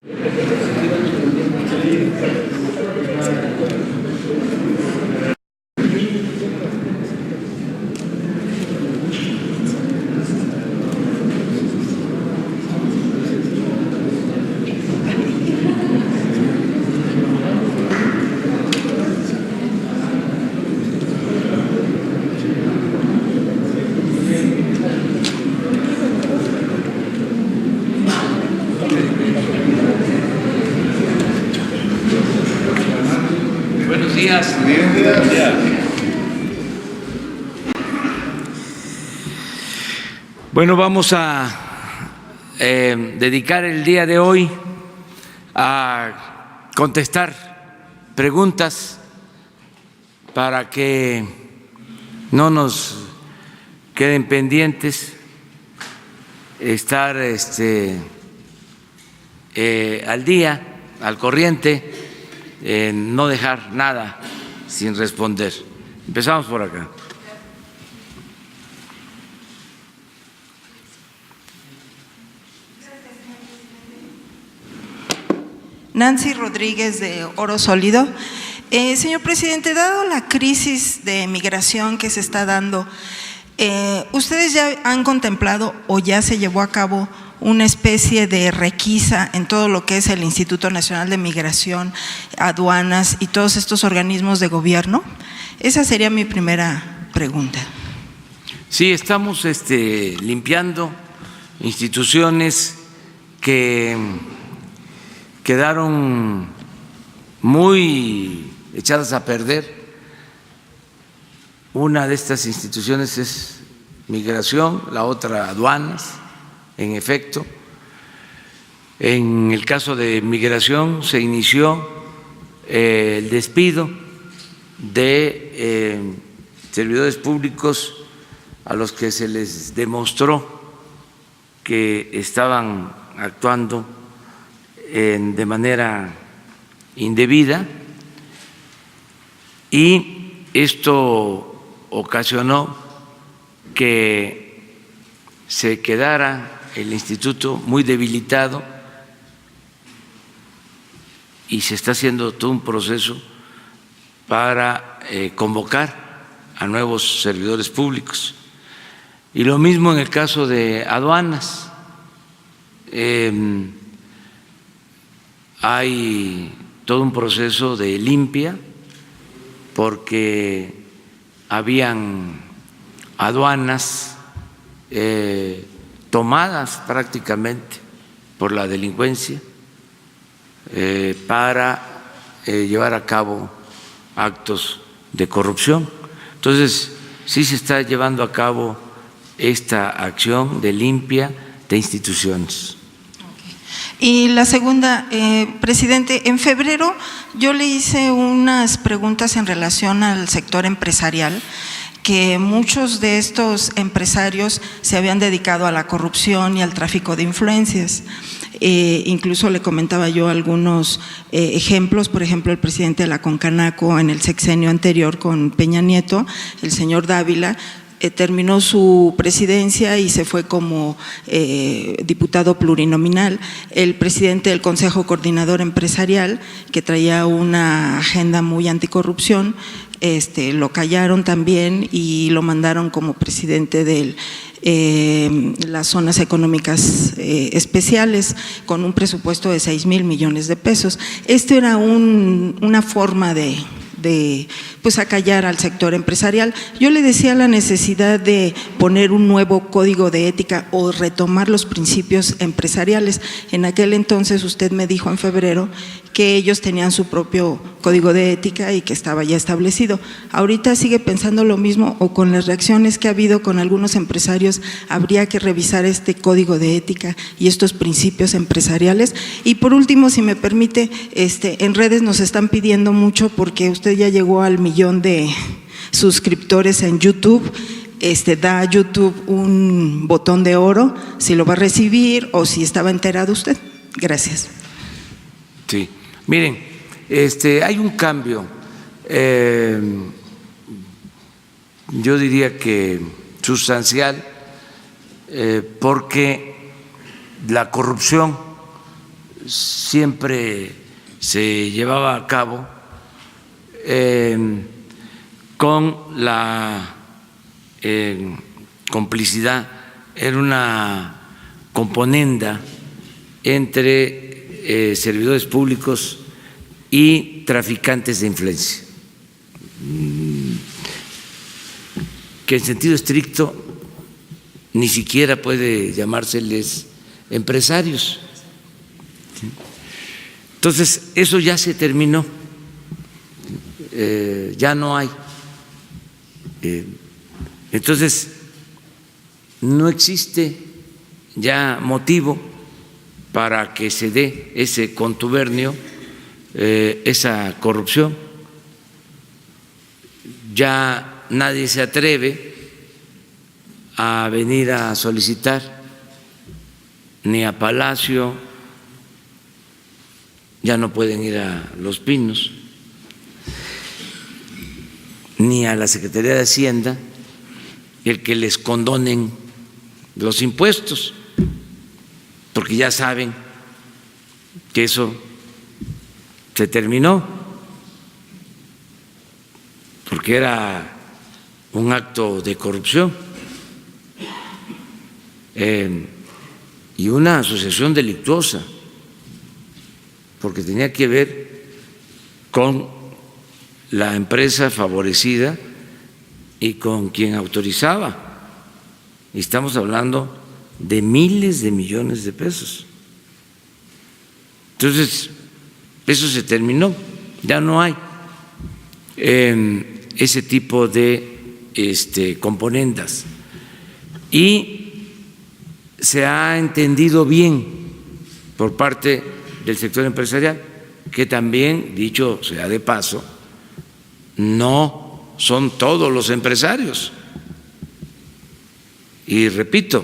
Buenos días. Bueno, vamos a dedicar el día de hoy a contestar preguntas para que no nos queden pendientes, estar al día, al corriente, no dejar nada sin responder. Empezamos por acá. Nancy Rodríguez, de Oro Sólido. Señor presidente, dado la crisis de migración que se está dando, ¿ustedes ya han contemplado o ya se llevó a cabo una especie de requisa en todo lo que es el Instituto Nacional de Migración, aduanas y todos estos organismos de gobierno? Esa sería mi primera pregunta. Sí, estamos limpiando instituciones que quedaron muy echadas a perder. Una de estas instituciones es Migración, la otra aduanas. En efecto, en el caso de Migración se inició el despido de servidores públicos a los que se les demostró que estaban actuando de manera indebida, y esto ocasionó que se quedara el instituto muy debilitado y se está haciendo todo un proceso para convocar a nuevos servidores públicos. Y lo mismo en el caso de aduanas. Hay todo un proceso de limpia porque habían aduanas tomadas prácticamente por la delincuencia para llevar a cabo actos de corrupción. Entonces, sí se está llevando a cabo esta acción de limpia de instituciones. Y la segunda, presidente, en febrero yo le hice unas preguntas en relación al sector empresarial, que muchos de estos empresarios se habían dedicado a la corrupción y al tráfico de influencias. Incluso le comentaba yo algunos ejemplos, por ejemplo, el presidente de la Concanaco en el sexenio anterior con Peña Nieto, el señor Dávila, terminó su presidencia y se fue como diputado plurinominal. El presidente del Consejo Coordinador Empresarial, que traía una agenda muy anticorrupción, lo callaron también y lo mandaron como presidente de las zonas económicas especiales con un presupuesto de 6,000 millones de pesos. Esto era una forma de pues acallar al sector empresarial. Yo le decía la necesidad de poner un nuevo código de ética o retomar los principios empresariales. En aquel entonces usted me dijo en febrero que ellos tenían su propio código de ética y que estaba ya establecido. ¿Ahorita sigue pensando lo mismo o con las reacciones que ha habido con algunos empresarios habría que revisar este código de ética y estos principios empresariales? Y por último, si me permite, en redes nos están pidiendo mucho porque usted ya llegó al 1,000,000 de suscriptores en YouTube. Da a YouTube un botón de oro, si lo va a recibir o si estaba enterado usted. Gracias. Sí, miren, hay un cambio, yo diría que sustancial, porque la corrupción siempre se llevaba a cabo con la complicidad, era una componenda entre servidores públicos y traficantes de influencia, que en sentido estricto ni siquiera puede llamárseles empresarios. Entonces, eso ya se terminó, ya no hay. Entonces, no existe ya motivo para que se dé ese contubernio, esa corrupción. Ya nadie se atreve a venir a solicitar ni a Palacio, ya no pueden ir a Los Pinos, ni a la Secretaría de Hacienda el que les condonen los impuestos, porque ya saben que eso se terminó, porque era un acto de corrupción y una asociación delictuosa, porque tenía que ver con la empresa favorecida y con quien autorizaba. Y estamos hablando de miles de millones de pesos. Entonces, eso se terminó, ya no hay ese tipo de componendas. Y se ha entendido bien por parte del sector empresarial, que también, dicho sea de paso, no son todos los empresarios. Y repito,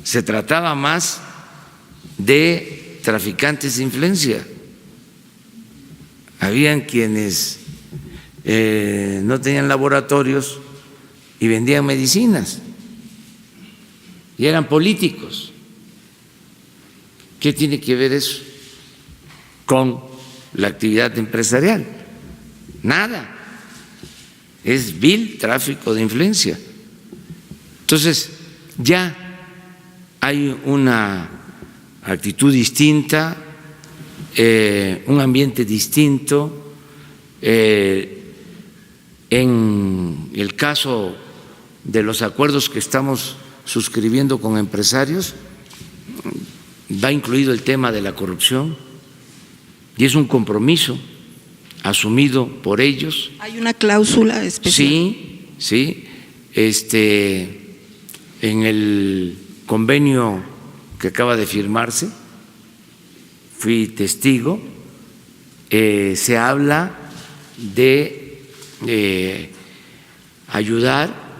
se trataba más de traficantes de influencia. Habían quienes no tenían laboratorios y vendían medicinas y eran políticos. ¿Qué tiene que ver eso con la actividad empresarial? Nada. Es vil tráfico de influencia. Entonces, ya hay una actitud distinta, un ambiente distinto. En el caso de los acuerdos que estamos suscribiendo con empresarios, va incluido el tema de la corrupción y es un compromiso asumido por ellos. ¿Hay una cláusula especial? Sí. En el convenio que acaba de firmarse, fui testigo, se habla de ayudar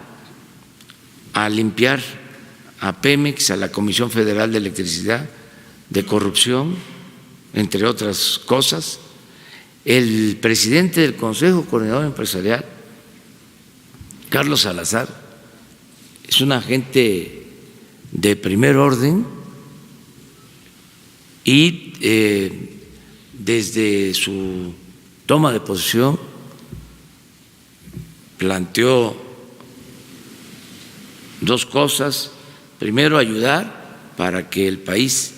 a limpiar a Pemex, a la Comisión Federal de Electricidad, de corrupción, entre otras cosas. El presidente del Consejo Coordinador Empresarial, Carlos Salazar, es un agente de primer orden y desde su toma de posesión planteó dos cosas. Primero, ayudar para que el país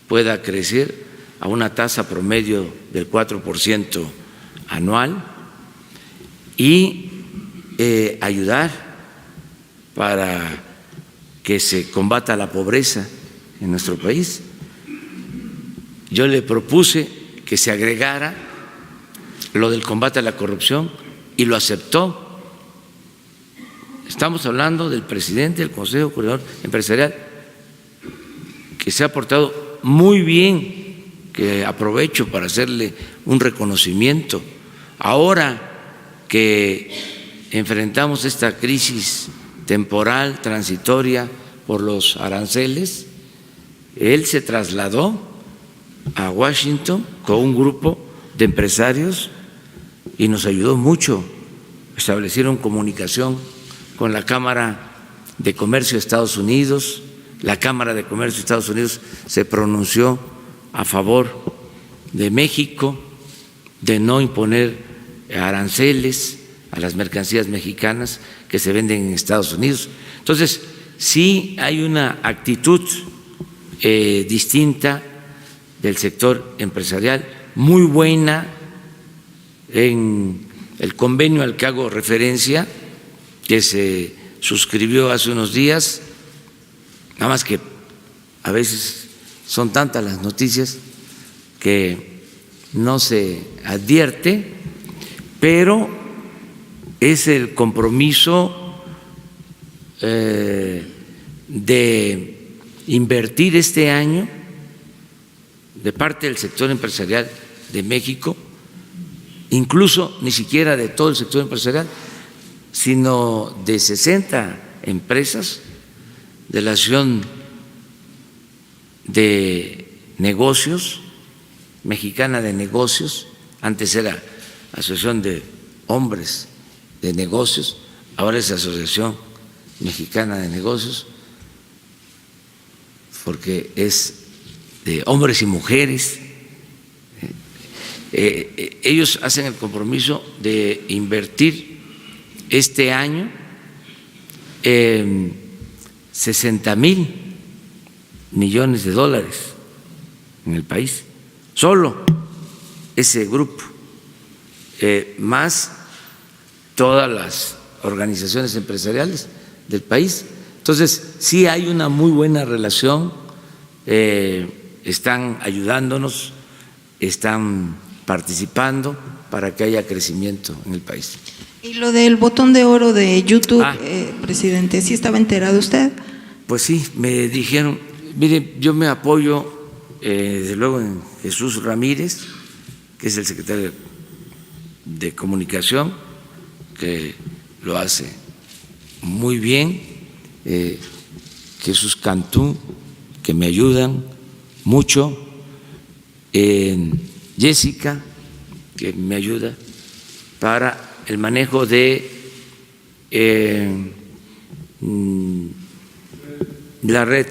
pueda crecer a una tasa promedio del 4% anual y ayudar para que se combata la pobreza en nuestro país. Yo le propuse que se agregara lo del combate a la corrupción y lo aceptó. Estamos hablando del presidente del Consejo Coordinador Empresarial, que se ha portado muy bien, que aprovecho para hacerle un reconocimiento. Ahora que enfrentamos esta crisis temporal, transitoria, por los aranceles, él se trasladó a Washington con un grupo de empresarios y nos ayudó mucho. Establecieron comunicación con la Cámara de Comercio de Estados Unidos. La Cámara de Comercio de Estados Unidos se pronunció a favor de México, de no imponer aranceles a las mercancías mexicanas que se venden en Estados Unidos. Entonces, sí hay una actitud distinta del sector empresarial, muy buena. En el convenio al que hago referencia, que se suscribió hace unos días, nada más que a veces son tantas las noticias que no se advierte, pero es el compromiso de invertir este año de parte del sector empresarial de México, incluso ni siquiera de todo el sector empresarial, sino de 60 empresas de la Asociación de Negocios, Mexicana de Negocios, antes era Asociación de Hombres de Negocios, ahora es Asociación Mexicana de Negocios, porque es de hombres y mujeres. Ellos hacen el compromiso de invertir este año 60,000 millones de dólares en el país, solo ese grupo, más todas las organizaciones empresariales del país. Entonces, sí hay una muy buena relación, están ayudándonos, están participando para que haya crecimiento en el país. Y lo del botón de oro de YouTube, presidente, ¿sí estaba enterado usted? Pues sí, me dijeron, mire, yo me apoyo desde luego en Jesús Ramírez, que es el secretario de Comunicación, que lo hace muy bien, Jesús Cantú, que me ayudan mucho, Jessica, que me ayuda para el manejo de la red,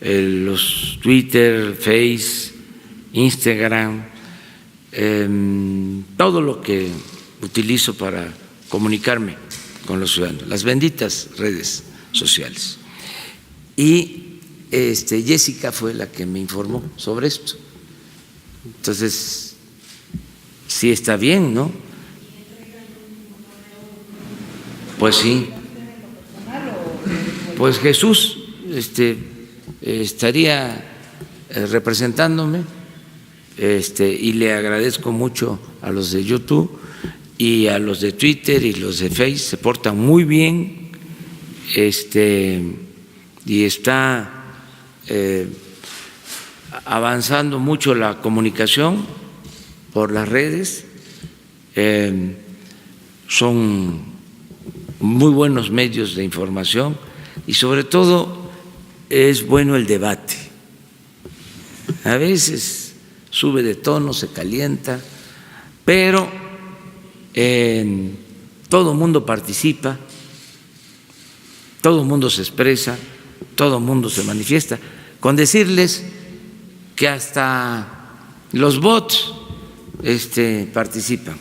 los Twitter, Face, Instagram, todo lo que utilizo para comunicarme con los ciudadanos, las benditas redes sociales. Y Jessica fue la que me informó sobre esto. Entonces, sí está bien, ¿no? Pues sí. Pues Jesús estaría representándome, y le agradezco mucho a los de YouTube y a los de Twitter y los de Face, se portan muy bien, y está avanzando mucho la comunicación por las redes, son muy buenos medios de información y sobre todo es bueno el debate. A veces sube de tono, se calienta, pero todo el mundo participa, todo el mundo se expresa, todo el mundo se manifiesta. Con decirles que hasta los bots participan.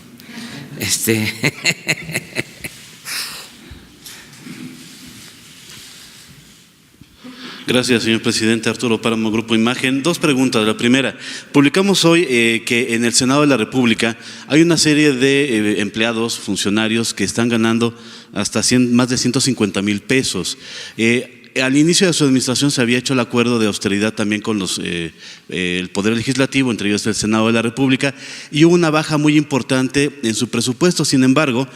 Gracias, señor presidente. Arturo Páramo, Grupo Imagen. Dos preguntas. La primera, publicamos hoy que en el Senado de la República hay una serie de empleados, funcionarios que están ganando hasta más de 150,000 pesos. Al inicio de su administración se había hecho el acuerdo de austeridad también con el Poder Legislativo, entre ellos el Senado de la República, y hubo una baja muy importante en su presupuesto. Sin embargo,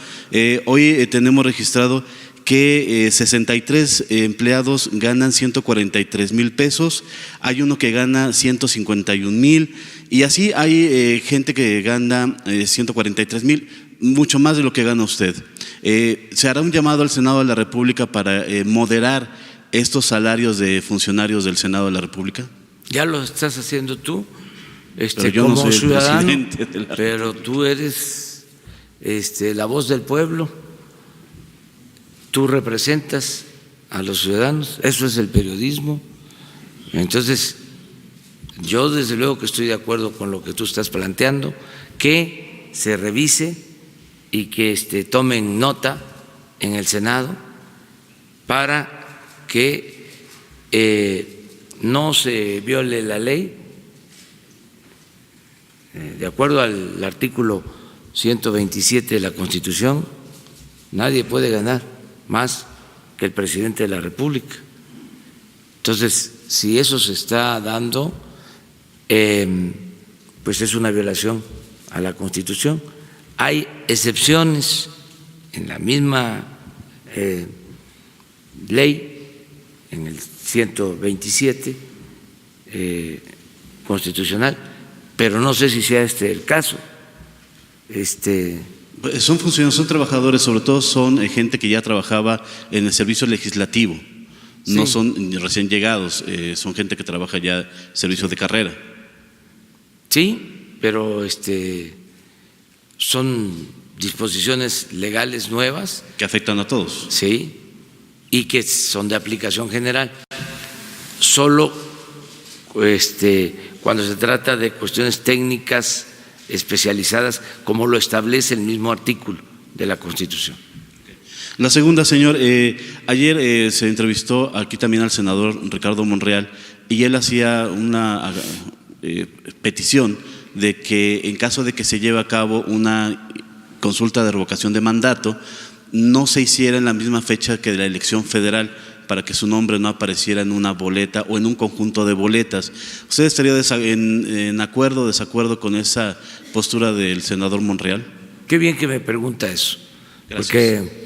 hoy tenemos registrado que 63 empleados ganan 143,000 pesos, hay uno que gana 151,000 y así hay gente que gana 143,000, mucho más de lo que gana usted. ¿Se hará un llamado al Senado de la República para moderar estos salarios de funcionarios del Senado de la República? Ya lo estás haciendo tú, pero yo como no soy ciudadano, el presidente de la... pero tú eres la voz del pueblo. Tú representas a los ciudadanos, eso es el periodismo. Entonces, yo desde luego que estoy de acuerdo con lo que tú estás planteando, que se revise y que tomen nota en el Senado para que no se viole la ley. De acuerdo al artículo 127 de la Constitución, nadie puede ganar más que el presidente de la República. Entonces, si eso se está dando, pues es una violación a la Constitución. Hay excepciones en la misma ley, en el 127 constitucional, pero no sé si sea el caso. Son funcionarios, son trabajadores, sobre todo son gente que ya trabajaba en el servicio legislativo, sí. No son recién llegados, son gente que trabaja ya servicios de carrera. Sí, pero son disposiciones legales nuevas. Que afectan a todos. Sí, y que son de aplicación general. Solo cuando se trata de cuestiones técnicas especializadas, como lo establece el mismo artículo de la Constitución. La segunda, señor, ayer se entrevistó aquí también al senador Ricardo Monreal y él hacía una petición de que en caso de que se lleve a cabo una consulta de revocación de mandato, no se hiciera en la misma fecha que de la elección federal, para que su nombre no apareciera en una boleta o en un conjunto de boletas. ¿Usted estaría en acuerdo o desacuerdo con esa postura del senador Monreal? Qué bien que me pregunta eso. Gracias. Porque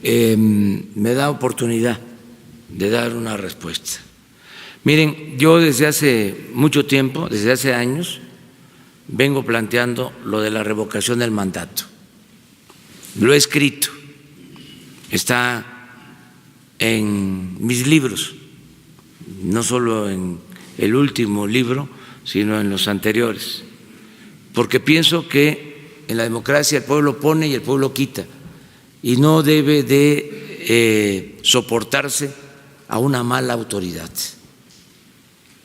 me da oportunidad de dar una respuesta. Miren, yo desde hace mucho tiempo, desde hace años, vengo planteando lo de la revocación del mandato. Lo he escrito, está en mis libros, no solo en el último libro, sino en los anteriores, porque pienso que en la democracia el pueblo pone y el pueblo quita, y no debe de soportarse a una mala autoridad.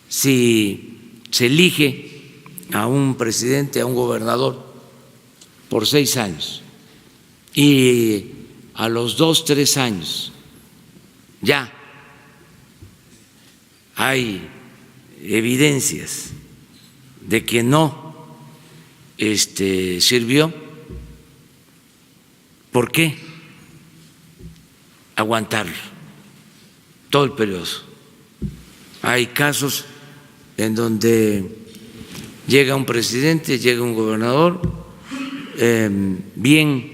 Si se elige a un presidente, a un gobernador por 6 años y a los 2, 3 años ya hay evidencias de que no sirvió, ¿por qué aguantarlo todo el periodo? Hay casos en donde llega un presidente, llega un gobernador bien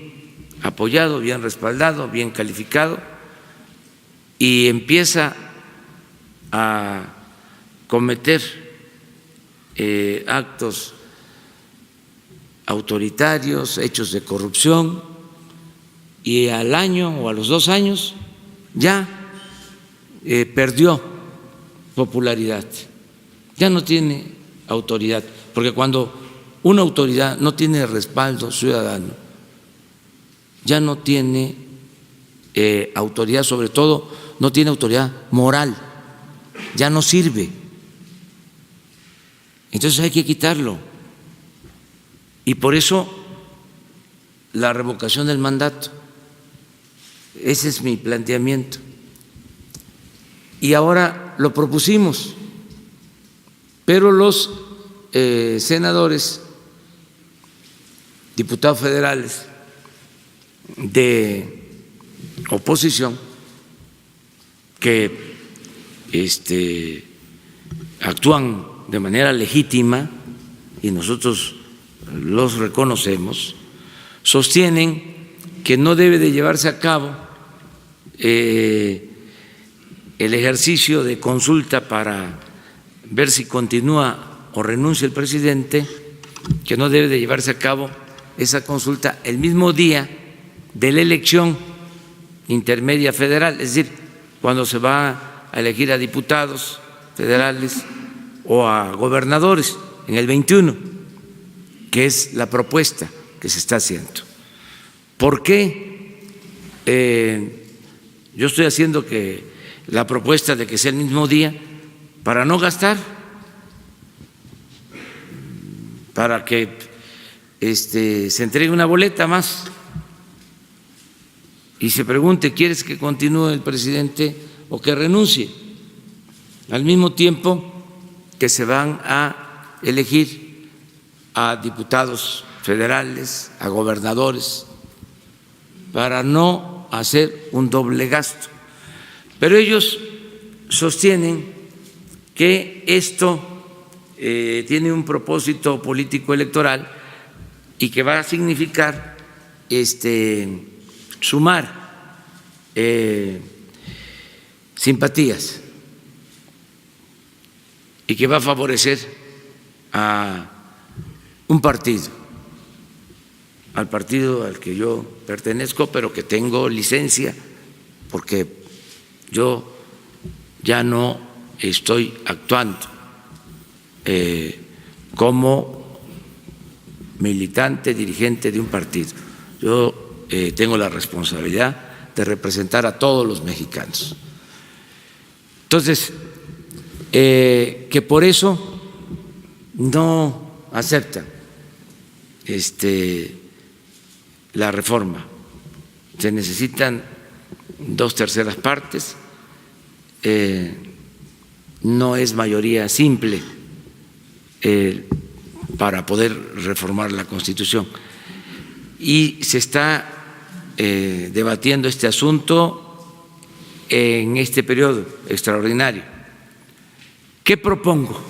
apoyado, bien respaldado, bien calificado, y empieza a cometer actos autoritarios, hechos de corrupción, y al año o a los 2 años ya perdió popularidad, ya no tiene autoridad, porque cuando una autoridad no tiene respaldo ciudadano, ya no tiene autoridad, sobre todo no tiene autoridad moral, ya no sirve. Entonces hay que quitarlo. Y por eso la revocación del mandato, ese es mi planteamiento. Y ahora lo propusimos, pero los senadores, diputados federales de oposición, que actúan de manera legítima y nosotros los reconocemos, sostienen que no debe de llevarse a cabo el ejercicio de consulta para ver si continúa o renuncia el presidente, que no debe de llevarse a cabo esa consulta el mismo día de la elección intermedia federal, es decir, cuando se va a elegir a diputados federales o a gobernadores en el 21, que es la propuesta que se está haciendo. ¿Por qué yo estoy haciendo que la propuesta de que sea el mismo día? Para no gastar para que se entregue una boleta más y se pregunte, ¿quieres que continúe el presidente o que renuncie? Al mismo tiempo que se van a elegir a diputados federales, a gobernadores, para no hacer un doble gasto. Pero ellos sostienen que esto tiene un propósito político electoral y que va a significar sumar simpatías y que va a favorecer a un partido, al partido al que yo pertenezco, pero que tengo licencia, porque yo ya no estoy actuando como militante, dirigente de un partido. Yo tengo la responsabilidad de representar a todos los mexicanos. Entonces, que por eso no aceptan la reforma. Se necesitan 2/3 partes, no es mayoría simple para poder reformar la Constitución. Y se está debatiendo este asunto en este periodo extraordinario. ¿Qué propongo?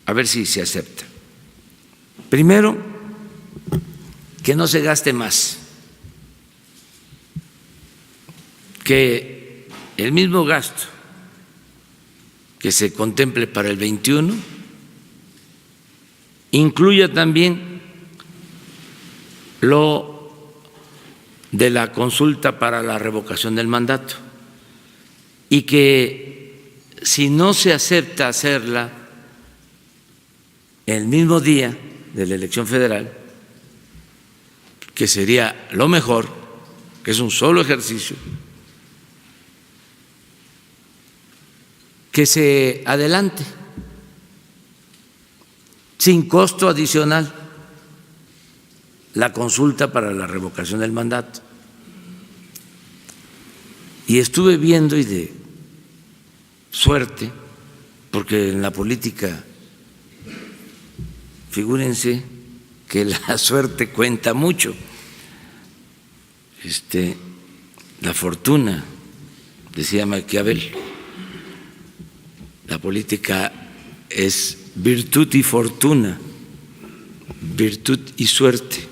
A ver si se acepta. Primero, que no se gaste más, que el mismo gasto que se contemple para el 21 incluya también lo de la consulta para la revocación del mandato, y que si no se acepta hacerla el mismo día de la elección federal, que sería lo mejor, que es un solo ejercicio, que se adelante sin costo adicional la consulta para la revocación del mandato. Y estuve viendo, y de suerte, porque en la política, figúrense que la suerte cuenta mucho, la fortuna, decía Maquiavel, la política es virtud y fortuna, virtud y suerte.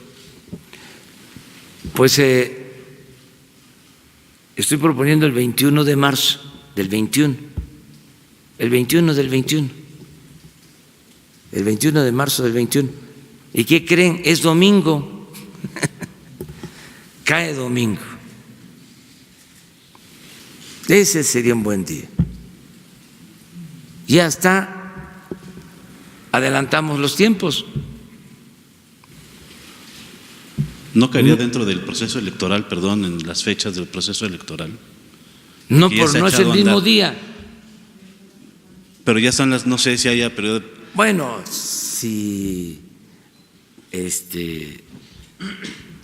Pues estoy proponiendo el 21 de marzo del 21, el 21 del 21, el 21 de marzo del 21. ¿Y qué creen? Es domingo, cae domingo. Ese sería un buen día. Y hasta adelantamos los tiempos. ¿No caería dentro del proceso electoral, perdón, en las fechas del proceso electoral? No, no es el mismo día. Pero ya están las, no sé si haya periodo. Bueno, si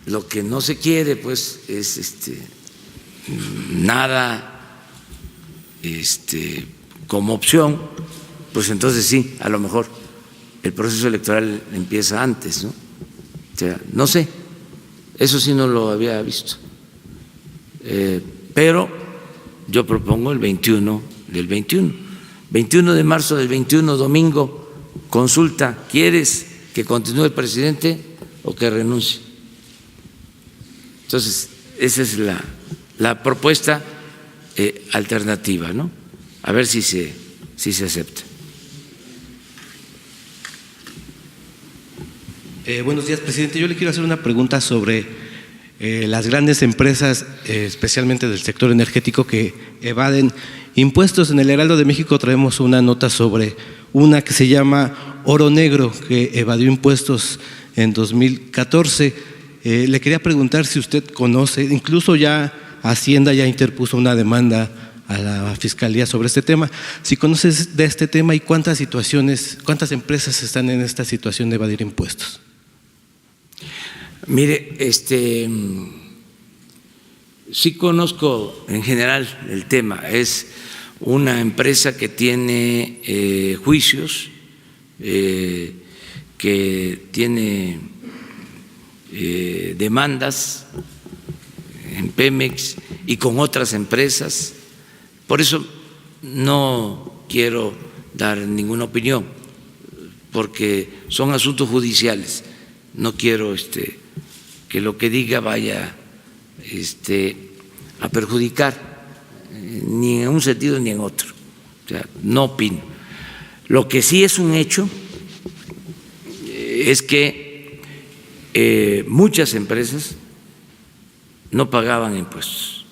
lo que no se quiere, pues, es nada como opción, pues entonces sí, a lo mejor el proceso electoral empieza antes, ¿no? O sea, no sé, eso sí no lo había visto, pero yo propongo el 21 del 21, 21 de marzo del 21, domingo, consulta, ¿quieres que continúe el presidente o que renuncie? Entonces, esa es la propuesta alternativa, ¿no? A ver si se acepta. Buenos días, presidente. Yo le quiero hacer una pregunta sobre las grandes empresas, especialmente del sector energético, que evaden impuestos. En el Heraldo de México traemos una nota sobre una que se llama Oro Negro, que evadió impuestos en 2014. Le quería preguntar si usted conoce, incluso ya Hacienda ya interpuso una demanda a la Fiscalía sobre este tema. Si conoces de este tema y cuántas empresas están en esta situación de evadir impuestos. Mire, sí conozco en general el tema. Es una empresa que tiene juicios, que tiene demandas en Pemex y con otras empresas. Por eso no quiero dar ninguna opinión, porque son asuntos judiciales. No quiero que lo que diga vaya a perjudicar ni en un sentido ni en otro. O sea, no opino. Lo que sí es un hecho es que muchas empresas no pagaban impuestos.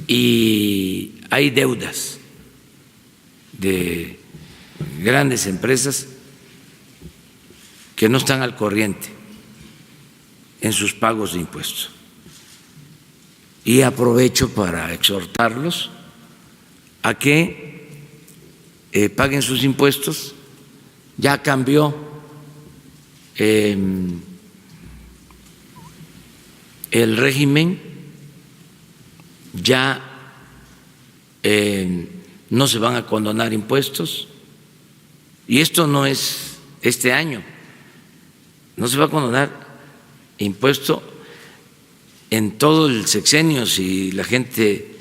Y hay deudas de grandes empresas que no están al corriente en sus pagos de impuestos. Y aprovecho para exhortarlos a que paguen sus impuestos. Ya cambió el régimen, ya no se van a condonar impuestos, y esto no es este año, no se va a condonar impuesto en todo el sexenio si la gente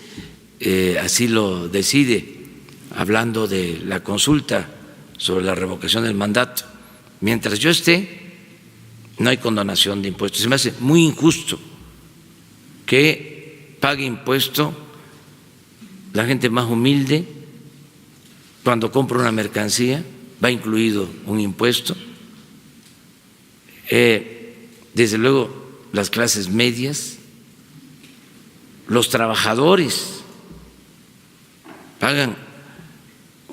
así lo decide, hablando de la consulta sobre la revocación del mandato. Mientras yo esté, no hay condonación de impuestos. Se me hace muy injusto que pague impuesto la gente más humilde. Cuando compra una mercancía va incluido un impuesto. Desde luego las clases medias, los trabajadores pagan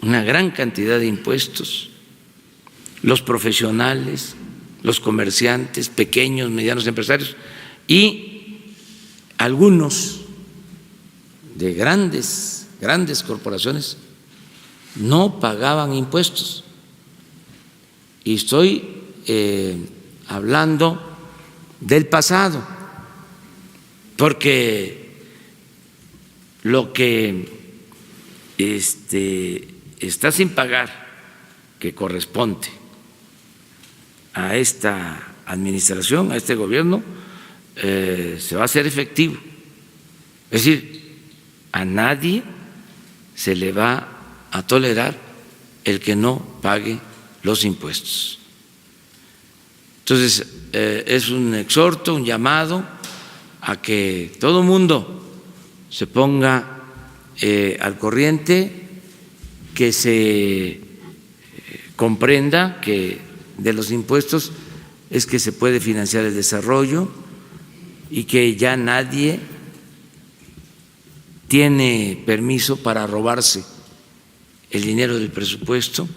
una gran cantidad de impuestos, los profesionales, los comerciantes, pequeños, medianos empresarios y algunos de grandes corporaciones no pagaban impuestos. Y estoy hablando del pasado, porque lo que está sin pagar, que corresponde a esta administración, a este gobierno, se va a hacer efectivo. Es decir, a nadie se le va a tolerar el que no pague los impuestos. Entonces, es un exhorto, un llamado a que todo mundo se ponga al corriente, que se comprenda que de los impuestos es que se puede financiar el desarrollo y que ya nadie tiene permiso para robarse el dinero del presupuesto,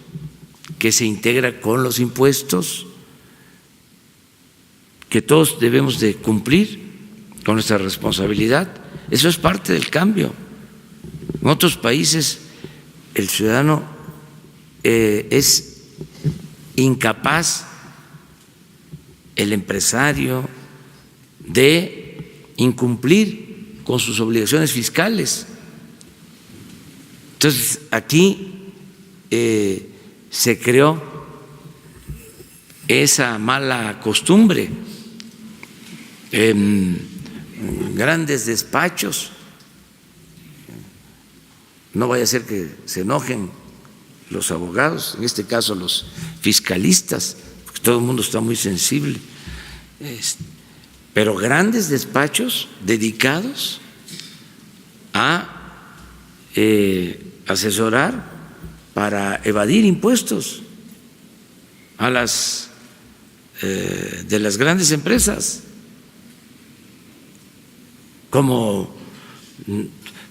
que se integra con los impuestos, que todos debemos de cumplir con nuestra responsabilidad. Eso es parte del cambio. En otros países el ciudadano es incapaz, el empresario, de incumplir con sus obligaciones fiscales. Entonces, aquí se creó esa mala costumbre en grandes despachos. No vaya a ser que se enojen los abogados, en este caso los fiscalistas, porque todo el mundo está muy sensible, pero grandes despachos dedicados a asesorar para evadir impuestos a las de las grandes empresas, como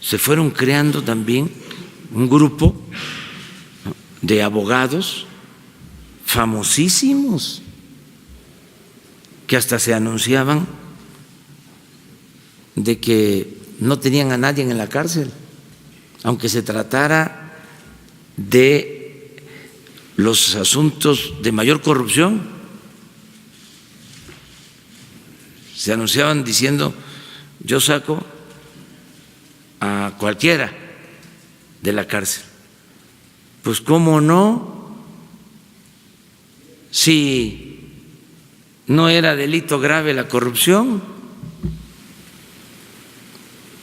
se fueron creando también un grupo de abogados famosísimos que hasta se anunciaban de que no tenían a nadie en la cárcel, aunque se tratara de los asuntos de mayor corrupción. Se anunciaban diciendo: yo saco a cualquiera de la cárcel. Pues cómo no, si no era delito grave la corrupción,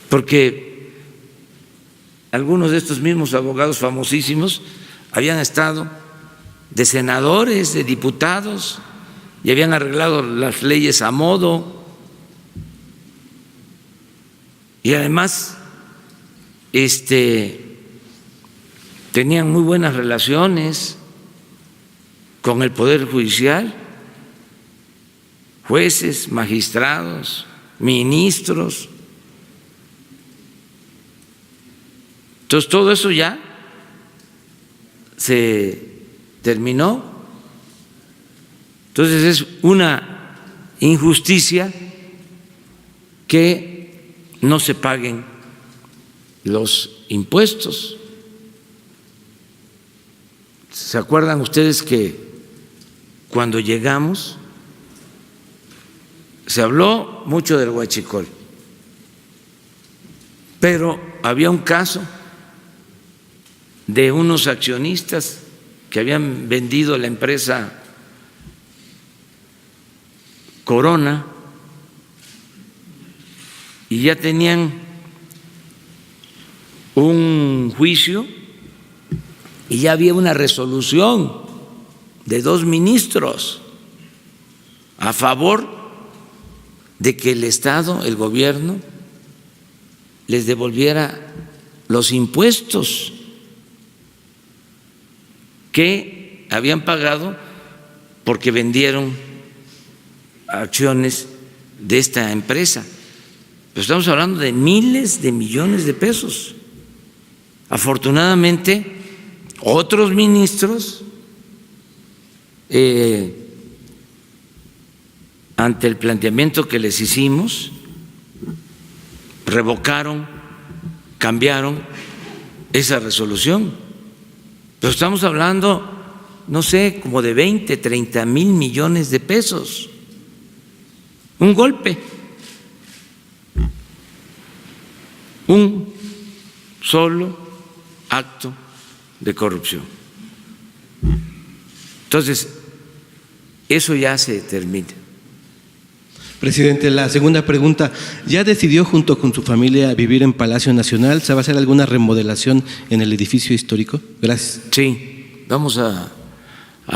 porque algunos de estos mismos abogados famosísimos habían estado de senadores, de diputados, y habían arreglado las leyes a modo, y además tenían muy buenas relaciones con el Poder Judicial, jueces, magistrados, ministros. Entonces todo eso ya se terminó. Entonces es una injusticia que no se paguen los impuestos. ¿Se acuerdan ustedes que cuando llegamos se habló mucho del huachicol, pero había un caso de unos accionistas que habían vendido la empresa Corona y ya tenían un juicio y ya había una resolución de 2 ministros a favor de que el Estado, el gobierno, les devolviera los impuestos que habían pagado porque vendieron acciones de esta empresa. Pero estamos hablando de miles de millones de pesos. Afortunadamente, otros ministros, ante el planteamiento que les hicimos, revocaron, cambiaron esa resolución. Pero estamos hablando, no sé, como de 20, 30 mil millones de pesos. Un golpe. Un solo acto de corrupción. Entonces, eso ya se termina. Presidente, la segunda pregunta, ¿ya decidió junto con su familia vivir en Palacio Nacional? ¿Se va a hacer alguna remodelación en el edificio histórico? Gracias. Sí, vamos a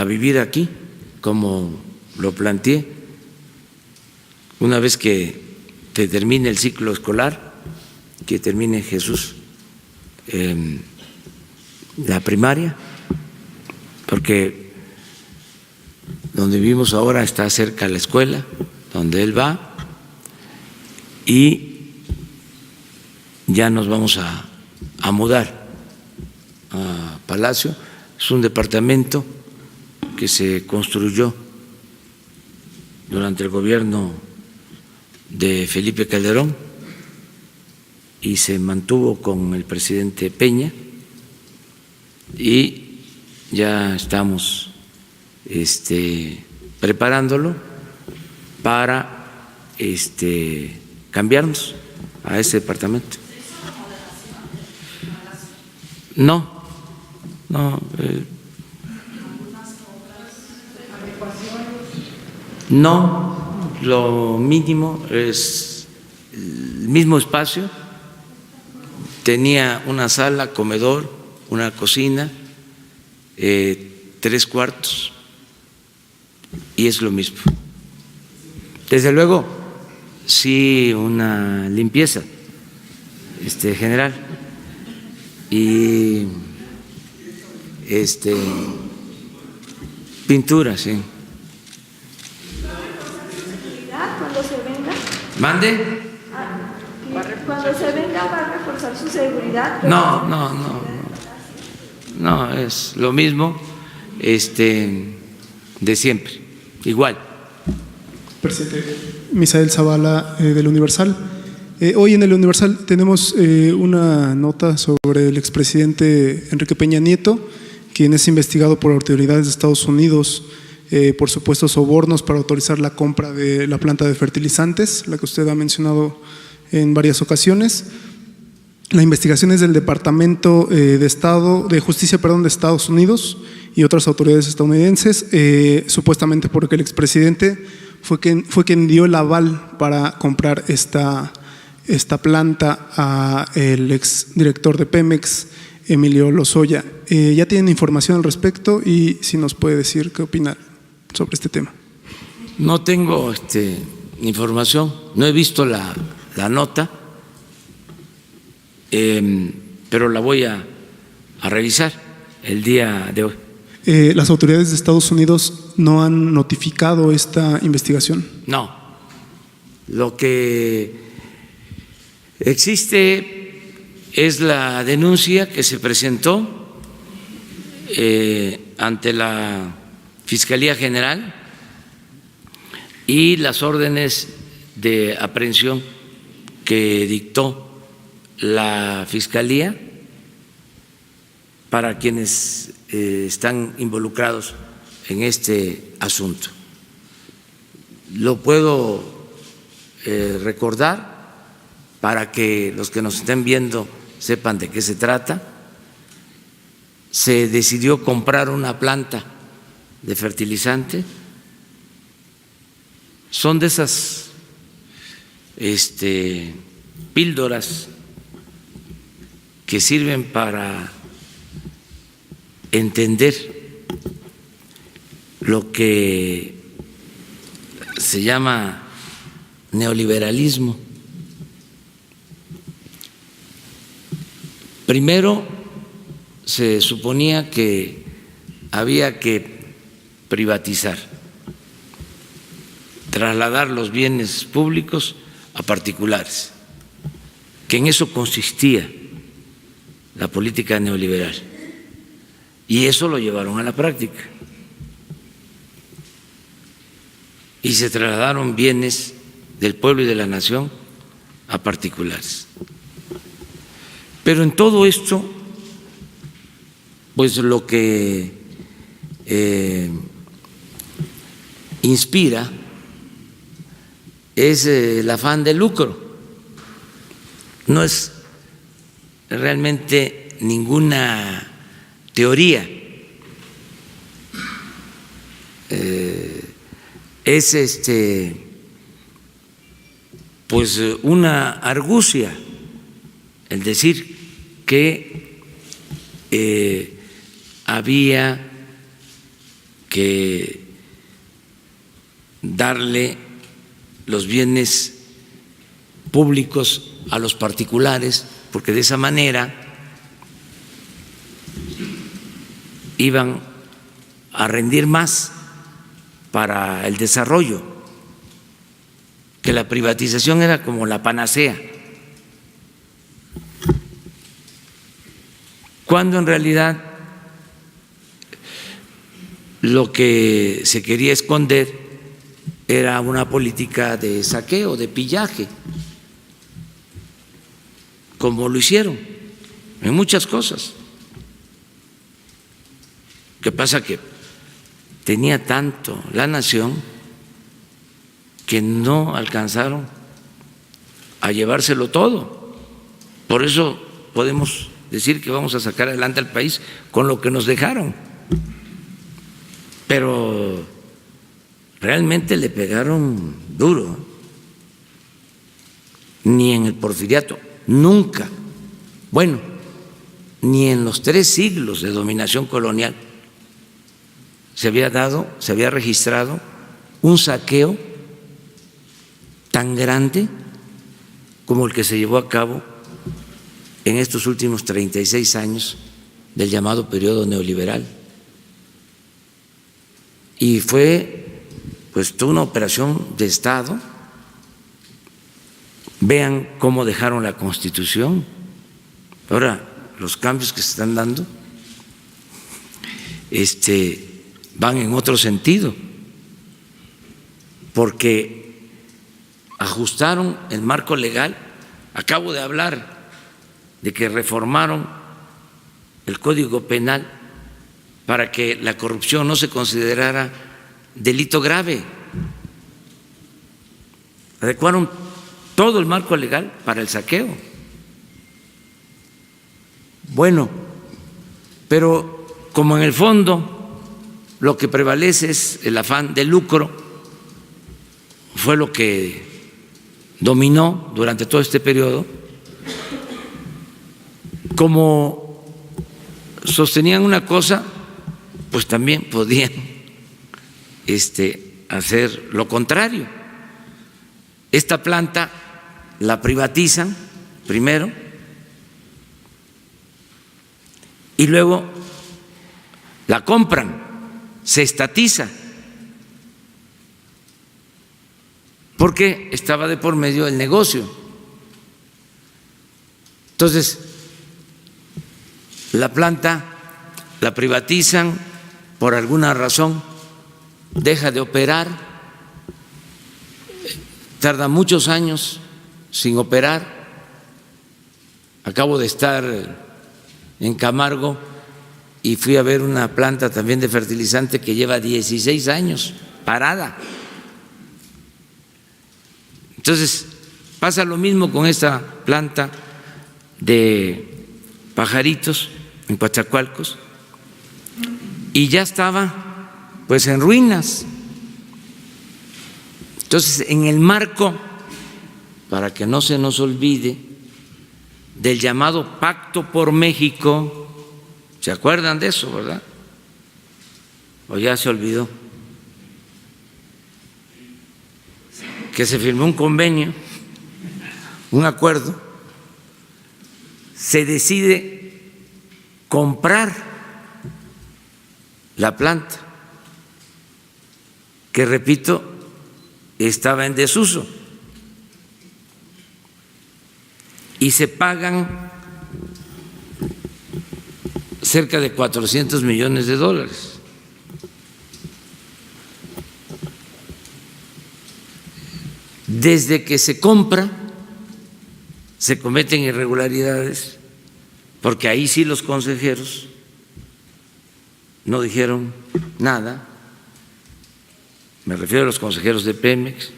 vivir aquí, como lo planteé, una vez que termine el ciclo escolar, que termine Jesús la primaria, porque donde vivimos ahora está cerca de la escuela donde él va, y ya nos vamos a mudar a Palacio. Es un departamento que se construyó durante el gobierno de Felipe Calderón y se mantuvo con el presidente Peña, y ya estamos preparándolo para cambiarnos a ese departamento. No, no, lo mínimo es el mismo espacio. Tenía una sala, comedor, una cocina, 3 cuartos, y es lo mismo. Desde luego, sí, una limpieza general y pintura, sí. Cuando se venga, ¿Mande? cuando se venga va a reforzar su seguridad. No, es lo mismo de siempre, igual. Presidente, Misael Zavala, del Universal. Hoy en el Universal tenemos una nota sobre el expresidente Enrique Peña Nieto, quien es investigado por autoridades de Estados Unidos por supuestos sobornos para autorizar la compra de la planta de fertilizantes, la que usted ha mencionado en varias ocasiones. La investigación es del Departamento de Justicia de Estados Unidos y otras autoridades estadounidenses, supuestamente porque el expresidente fue quien dio el aval para comprar esta planta a el exdirector de Pemex, Emilio Lozoya. Ya tienen información al respecto y si nos puede decir qué opina sobre este tema. No tengo información, no he visto la nota, pero la voy a revisar el día de hoy. ¿Las autoridades de Estados Unidos no han notificado esta investigación? No, lo que existe es la denuncia que se presentó ante la Fiscalía General y las órdenes de aprehensión que dictó la Fiscalía para quienes están involucrados en este asunto. Lo puedo recordar para que los que nos estén viendo sepan de qué se trata. Se decidió comprar una planta de fertilizante. Son de esas píldoras que sirven para entender lo que se llama neoliberalismo. Primero se suponía que había que privatizar, trasladar los bienes públicos a particulares, que en eso consistía la política neoliberal. Y eso lo llevaron a la práctica. Y se trasladaron bienes del pueblo y de la nación a particulares. Pero en todo esto, pues lo que inspira es el afán de lucro. No es realmente ninguna teoría, es pues una argucia el decir que había que darle los bienes públicos a los particulares, porque de esa manera iban a rendir más para el desarrollo, que la privatización era como la panacea, cuando en realidad lo que se quería esconder era una política de saqueo, de pillaje, como lo hicieron en muchas cosas. Lo que pasa que tenía tanto la nación que no alcanzaron a llevárselo todo. Por eso podemos decir que vamos a sacar adelante al país con lo que nos dejaron. Pero realmente le pegaron duro. Ni en el porfiriato, nunca. Bueno, ni en los 3 siglos de dominación colonial se había registrado un saqueo tan grande como el que se llevó a cabo en estos últimos 36 años del llamado periodo neoliberal. Y fue pues toda una operación de Estado. Vean cómo dejaron la Constitución. Ahora, los cambios que se están dando van en otro sentido, porque ajustaron el marco legal Acabo de hablar de que reformaron el Código Penal para que la corrupción no se considerara delito grave. Adecuaron todo el marco legal para el saqueo. Bueno, pero como en el fondo lo que prevalece es el afán de lucro, fue lo que dominó durante todo este periodo, como sostenían una cosa, pues también podían hacer lo contrario. Esta planta la privatizan primero y luego la compran, se estatiza, porque estaba de por medio el negocio. Entonces, la planta la privatizan, por alguna razón deja de operar, tarda muchos años sin operar. Acabo de estar en Camargo y fui a ver una planta también de fertilizante que lleva 16 años parada. Entonces, pasa lo mismo con esta planta de Pajaritos en Coatzacoalcos, y ya estaba pues en ruinas. Entonces, en el marco, para que no se nos olvide, del llamado Pacto por México, ¿se acuerdan de eso, verdad? ¿O ya se olvidó? Que se firmó un convenio, un acuerdo, se decide comprar la planta, que repito, estaba en desuso, y se pagan cerca de $400 millones. Desde que se compra, se cometen irregularidades, porque ahí sí los consejeros no dijeron nada. Me refiero a los consejeros de Pemex.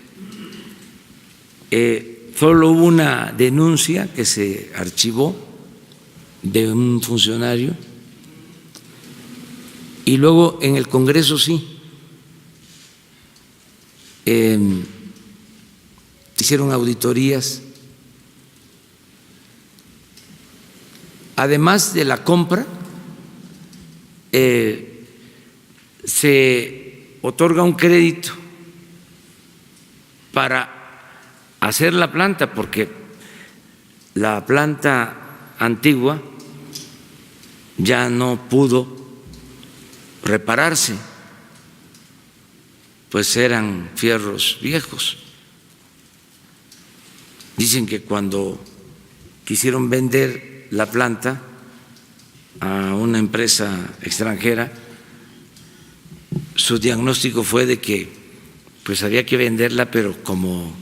Solo hubo una denuncia que se archivó de un funcionario, y luego en el Congreso sí. Hicieron auditorías. Además de la compra, se otorga un crédito para hacer la planta, porque la planta antigua ya no pudo repararse, pues eran fierros viejos. Dicen que cuando quisieron vender la planta a una empresa extranjera, su diagnóstico fue de que pues había que venderla, pero como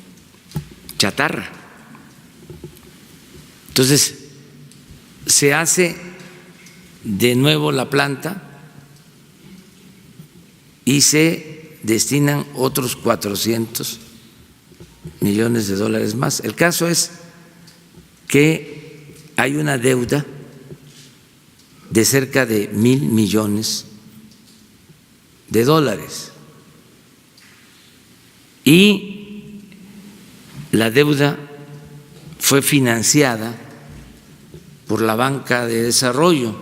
chatarra. Entonces se hace de nuevo la planta y se destinan otros $400 millones más. El caso es que hay una deuda de cerca de $1,000 millones y la deuda fue financiada por la banca de desarrollo.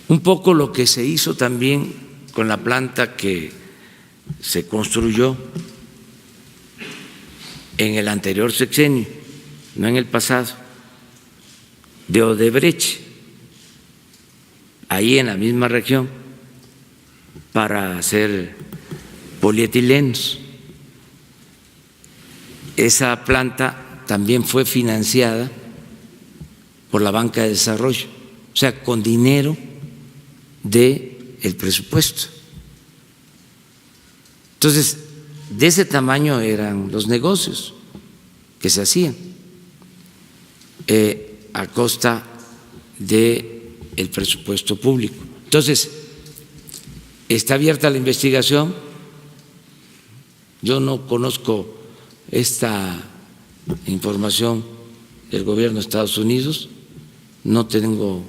Un poco lo que se hizo también con la planta que se construyó en el anterior sexenio, no en el pasado, de Odebrecht, ahí en la misma región, para hacer polietilenos. Esa planta también fue financiada por la banca de desarrollo, o sea, con dinero del presupuesto. Entonces, de ese tamaño eran los negocios que se hacían a costa del presupuesto público. Entonces, está abierta la investigación. Yo no conozco esta información del gobierno de Estados Unidos, no tengo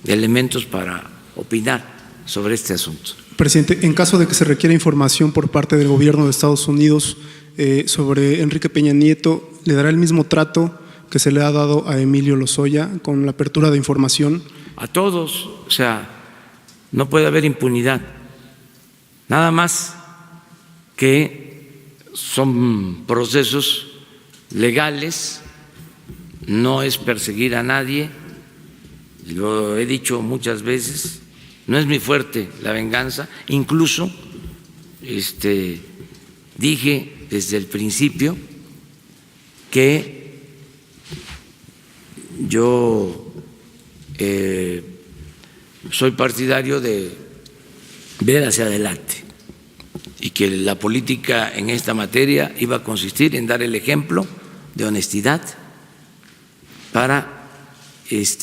elementos para opinar sobre este asunto. Presidente, en caso de que se requiera información por parte del gobierno de Estados Unidos sobre Enrique Peña Nieto, ¿le dará el mismo trato que se le ha dado a Emilio Lozoya con la apertura de información? A todos, o sea, no puede haber impunidad, nada más que son procesos legales, no es perseguir a nadie, lo he dicho muchas veces, no es mi fuerte la venganza, incluso dije desde el principio que yo soy partidario de ver hacia adelante y que la política en esta materia iba a consistir en dar el ejemplo de honestidad para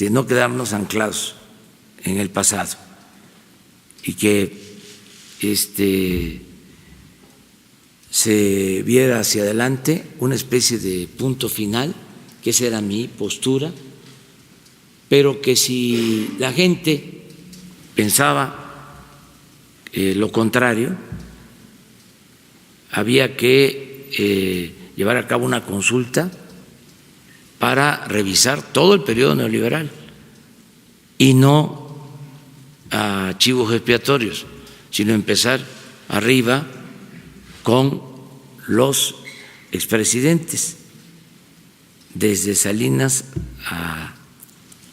no quedarnos anclados en el pasado y que se viera hacia adelante una especie de punto final, que esa era mi postura, pero que si la gente pensaba lo contrario, había que llevar a cabo una consulta para revisar todo el periodo neoliberal y no a chivos expiatorios, sino empezar arriba con los expresidentes, desde Salinas a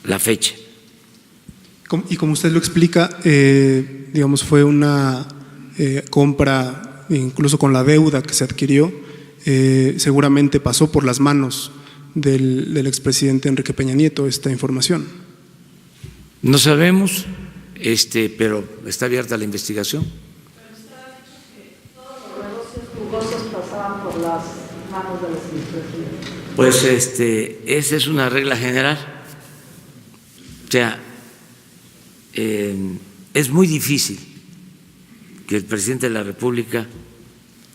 la fecha. Y como usted lo explica, digamos, fue una compra, incluso con la deuda que se adquirió, seguramente pasó por las manos del expresidente Enrique Peña Nieto esta información. No sabemos, pero está abierta la investigación. Pero usted ha dicho que todos los negocios pasaban por las manos de los expresidentes. Pues esa es una regla general. O sea, es muy difícil que el presidente de la República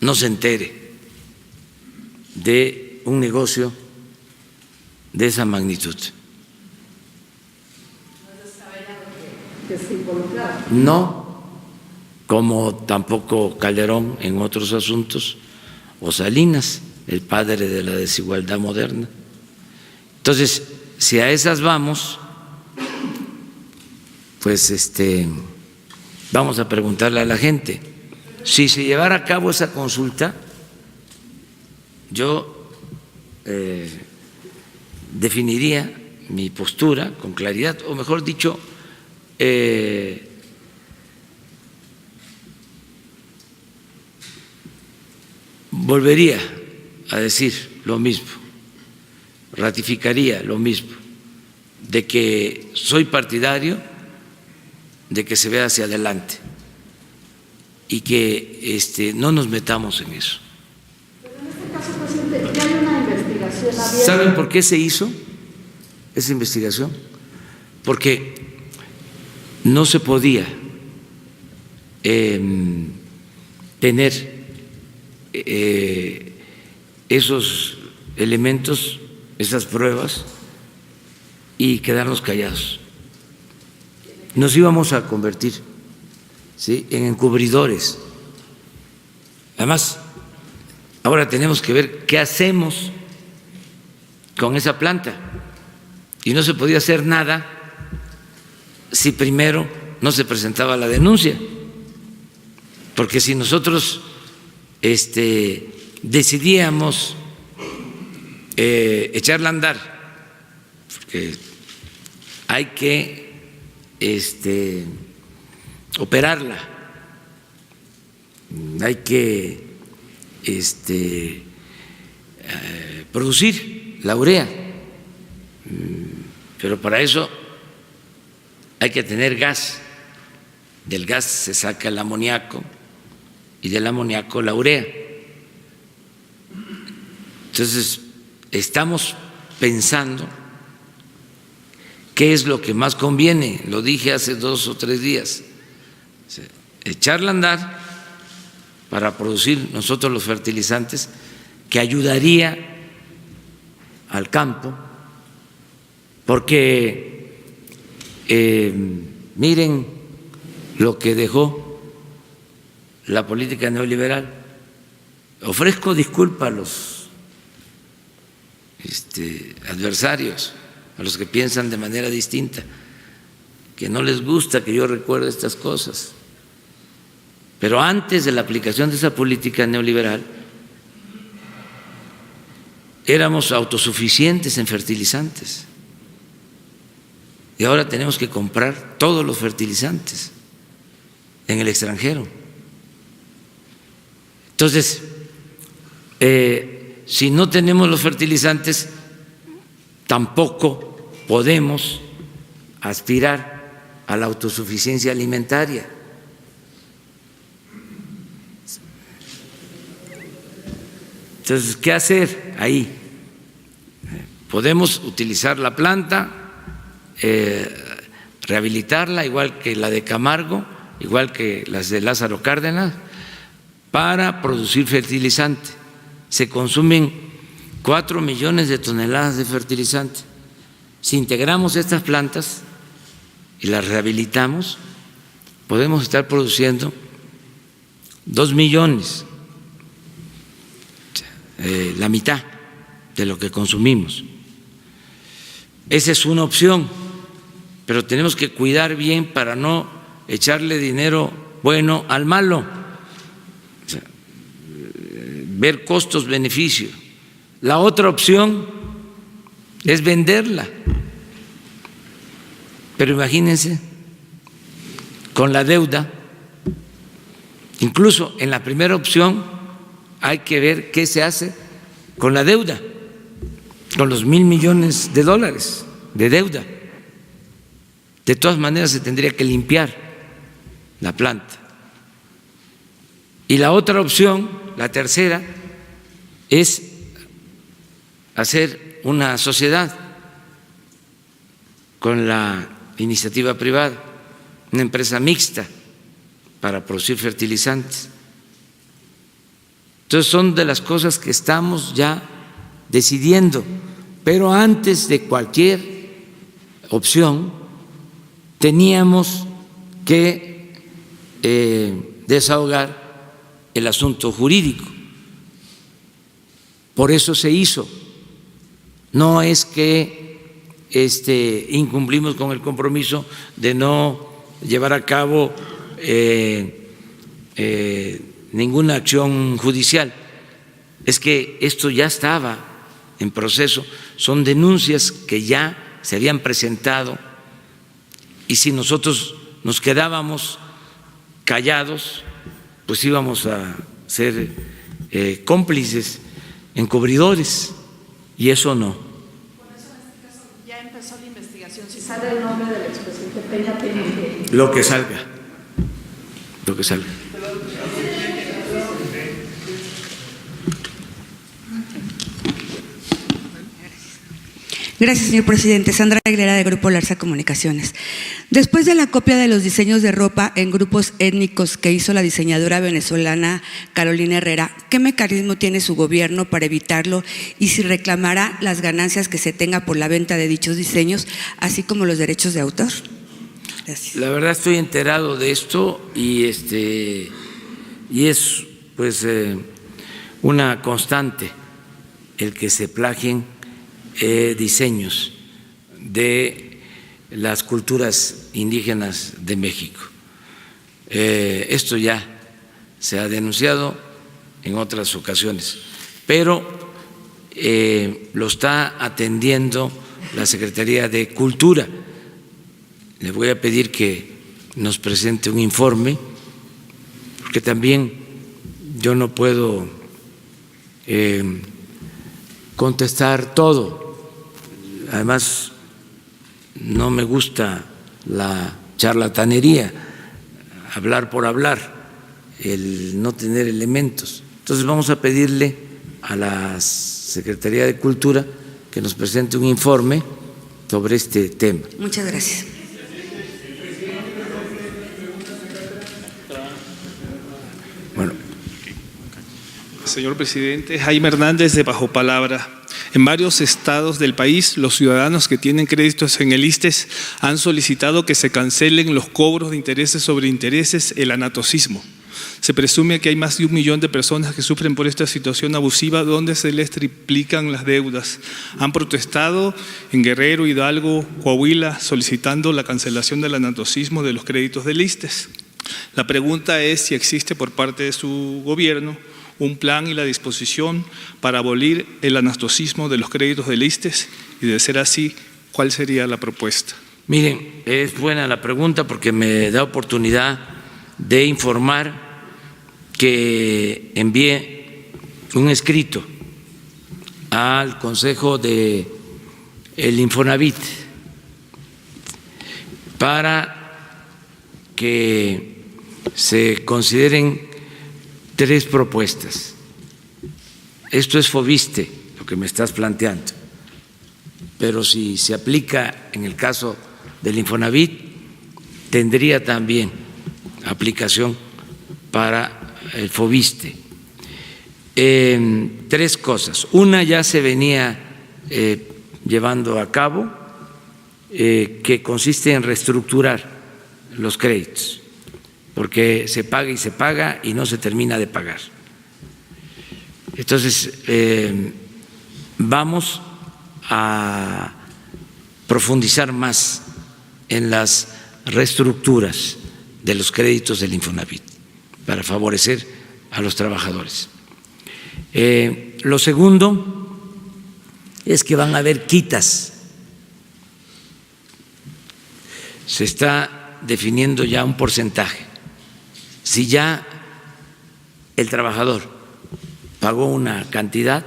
no se entere de un negocio de esa magnitud. Que se involucraron. No, como tampoco Calderón en otros asuntos, o Salinas, el padre de la desigualdad moderna. Entonces, si a esas vamos, pues vamos a preguntarle a la gente. Si se llevara a cabo esa consulta, yo definiría mi postura con claridad, o mejor dicho, volvería a decir lo mismo, ratificaría lo mismo, de que soy partidario de que se vea hacia adelante y que no nos metamos en eso. Pero en este caso, presidente, ya hay una investigación abierta. ¿Saben por qué se hizo esa investigación? Porque no se podía tener esos elementos, esas pruebas y quedarnos callados. Nos íbamos a convertir, ¿sí?, en encubridores. Además, ahora tenemos que ver qué hacemos con esa planta. Y no se podía hacer nada si primero no se presentaba la denuncia. Porque si nosotros decidíamos echarla a andar, porque hay que operarla, hay que producir la urea, pero para eso hay que tener gas. Del gas se saca el amoníaco y del amoníaco la urea. Entonces, estamos pensando qué es lo que más conviene, lo dije hace 2 o 3 días, echarla a andar para producir nosotros los fertilizantes, que ayudaría al campo, porque miren lo que dejó la política neoliberal. Ofrezco disculpas a los adversarios, a los que piensan de manera distinta, que no les gusta que yo recuerde estas cosas. Pero antes de la aplicación de esa política neoliberal, éramos autosuficientes en fertilizantes y ahora tenemos que comprar todos los fertilizantes en el extranjero. Entonces, si no tenemos los fertilizantes, tampoco podemos aspirar a la autosuficiencia alimentaria. Entonces, ¿qué hacer ahí? Podemos utilizar la planta, rehabilitarla, igual que la de Camargo, igual que las de Lázaro Cárdenas, para producir fertilizante. Se consumen 4 millones de toneladas de fertilizante. Si integramos estas plantas y las rehabilitamos, podemos estar produciendo 2 millones, la mitad de lo que consumimos. Esa es una opción, pero tenemos que cuidar bien para no echarle dinero bueno al malo, ver costos-beneficios. La otra opción es venderla, pero imagínense, con la deuda, incluso en la primera opción hay que ver qué se hace con la deuda, con los $1,000 millones de deuda. De todas maneras se tendría que limpiar la planta. Y la otra opción, la tercera, es hacer una sociedad con la iniciativa privada, una empresa mixta para producir fertilizantes. Entonces son de las cosas que estamos ya decidiendo, pero antes de cualquier opción teníamos que desahogar el asunto jurídico. Por eso se hizo. No es que incumplimos con el compromiso de no llevar a cabo ninguna acción judicial. Es que esto ya estaba en proceso, son denuncias que ya se habían presentado, y si nosotros nos quedábamos callados, pues íbamos a ser cómplices, encubridores, y eso no. Por eso en este caso ya empezó la investigación. Si sale el nombre del expresidente Peña, tiene que… Lo que salga, lo que salga. Gracias, señor presidente. Sandra Aguilera, de Grupo Larsa Comunicaciones. Después de la copia de los diseños de ropa en grupos étnicos que hizo la diseñadora venezolana Carolina Herrera, ¿qué mecanismo tiene su gobierno para evitarlo y si reclamará las ganancias que se tenga por la venta de dichos diseños, así como los derechos de autor? Gracias. La verdad estoy enterado de esto y es pues una constante el que se plagien diseños de las culturas indígenas de México. Esto ya se ha denunciado en otras ocasiones, pero lo está atendiendo la Secretaría de Cultura. Le voy a pedir que nos presente un informe, porque también yo no puedo contestar todo. Además, no me gusta la charlatanería, hablar por hablar. el no tener elementos. Entonces vamos a pedirle a la Secretaría de Cultura que nos presente un informe sobre este tema. Muchas gracias. Bueno. Señor presidente, Jaime Hernández de Bajo Palabra. En varios estados del país, los ciudadanos que tienen créditos en el ISSSTE han solicitado que se cancelen los cobros de intereses sobre intereses, el anatocismo. Se presume que hay más de 1 millón de personas que sufren por esta situación abusiva donde se les triplican las deudas. Han protestado en Guerrero, Hidalgo, Coahuila, solicitando la cancelación del anatocismo de los créditos del ISSSTE. La pregunta es si existe por parte de su gobierno un plan y la disposición para abolir el anatocismo de los créditos del ISSSTE y, de ser así, ¿cuál sería la propuesta? Miren, es buena la pregunta porque me da oportunidad de informar que envié un escrito al Consejo de el Infonavit para que se consideren 3 propuestas. Esto es FOBISTE, lo que me estás planteando, pero si se aplica en el caso del Infonavit, tendría también aplicación para el FOBISTE. 3 cosas. Una ya se venía llevando a cabo, que consiste en reestructurar los créditos, porque se paga y no se termina de pagar. Entonces, vamos a profundizar más en las reestructuras de los créditos del Infonavit para favorecer a los trabajadores. Lo segundo es que van a haber quitas. Se está definiendo ya un porcentaje. Si ya el trabajador pagó una cantidad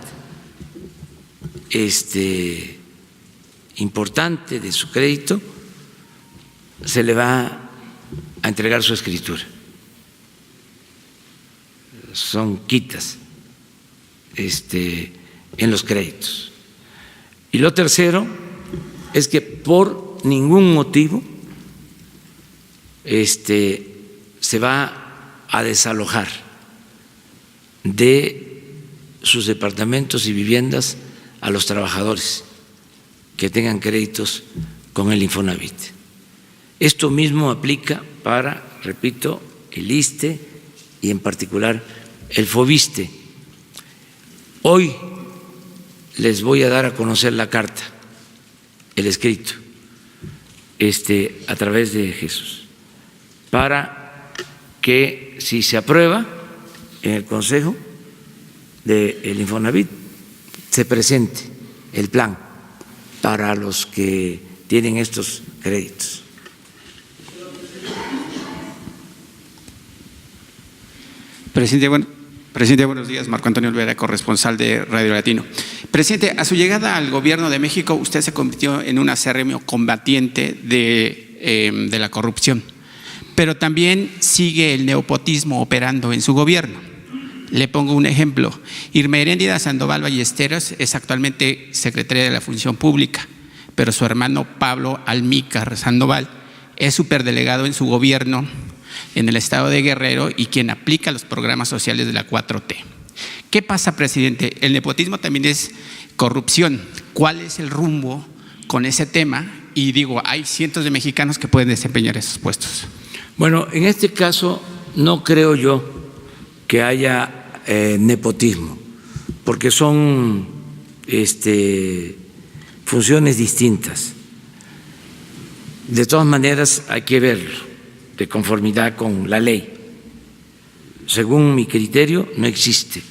importante de su crédito, se le va a entregar su escritura. Son quitas en los créditos. Y lo tercero es que por ningún motivo se va a desalojar de sus departamentos y viviendas a los trabajadores que tengan créditos con el Infonavit. Esto mismo aplica para, repito, el ISSSTE y en particular el FOBISTE. Hoy les voy a dar a conocer la carta, el escrito, a través de Jesús, para que si se aprueba en el Consejo del Infonavit, se presente el plan para los que tienen estos créditos. Presidente, buenos días. Marco Antonio Olvera, corresponsal de Radio Latino. Presidente, a su llegada al gobierno de México, usted se convirtió en un acérrimo combatiente de la corrupción, pero también sigue el nepotismo operando en su gobierno. Le pongo un ejemplo. Irma Heréndira Sandoval Ballesteros es actualmente secretaria de la Función Pública, pero su hermano Pablo Almícar Sandoval es superdelegado en su gobierno en el estado de Guerrero y quien aplica los programas sociales de la 4T. ¿Qué pasa, presidente? El nepotismo también es corrupción. ¿Cuál es el rumbo con ese tema? Y digo, hay cientos de mexicanos que pueden desempeñar esos puestos. Bueno, en este caso no creo yo que haya nepotismo, porque son funciones distintas. De todas maneras hay que verlo de conformidad con la ley. Según mi criterio, no existe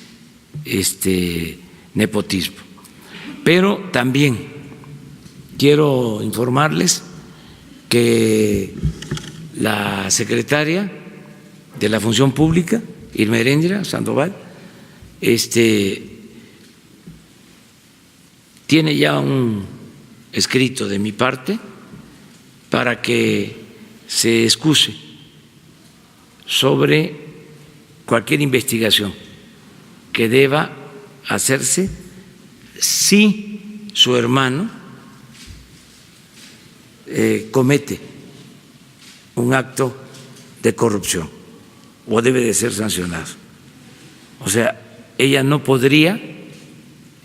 nepotismo. Pero también quiero informarles que la secretaria de la Función Pública, Irma Heréndira Sandoval, tiene ya un escrito de mi parte para que se excuse sobre cualquier investigación que deba hacerse si su hermano comete un acto de corrupción o debe de ser sancionado. O sea, ella no podría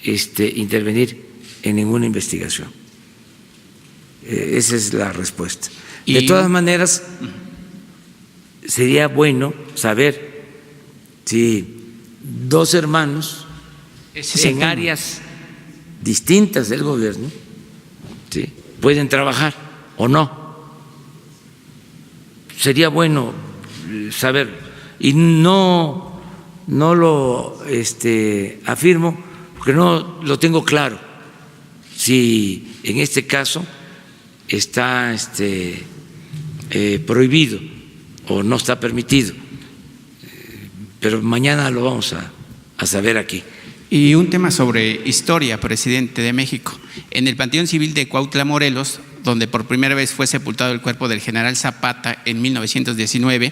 intervenir en ninguna investigación. Esa es la respuesta. De todas maneras, sería bueno saber si dos hermanos en áreas distintas del gobierno, ¿sí?, pueden trabajar o no. Sería bueno saber, y no lo afirmo porque no lo tengo claro si en este caso está prohibido o no está permitido, pero mañana lo vamos a saber aquí. Y un tema sobre historia, presidente de México. En el Panteón Civil de Cuautla, Morelos, donde por primera vez fue sepultado el cuerpo del general Zapata en 1919,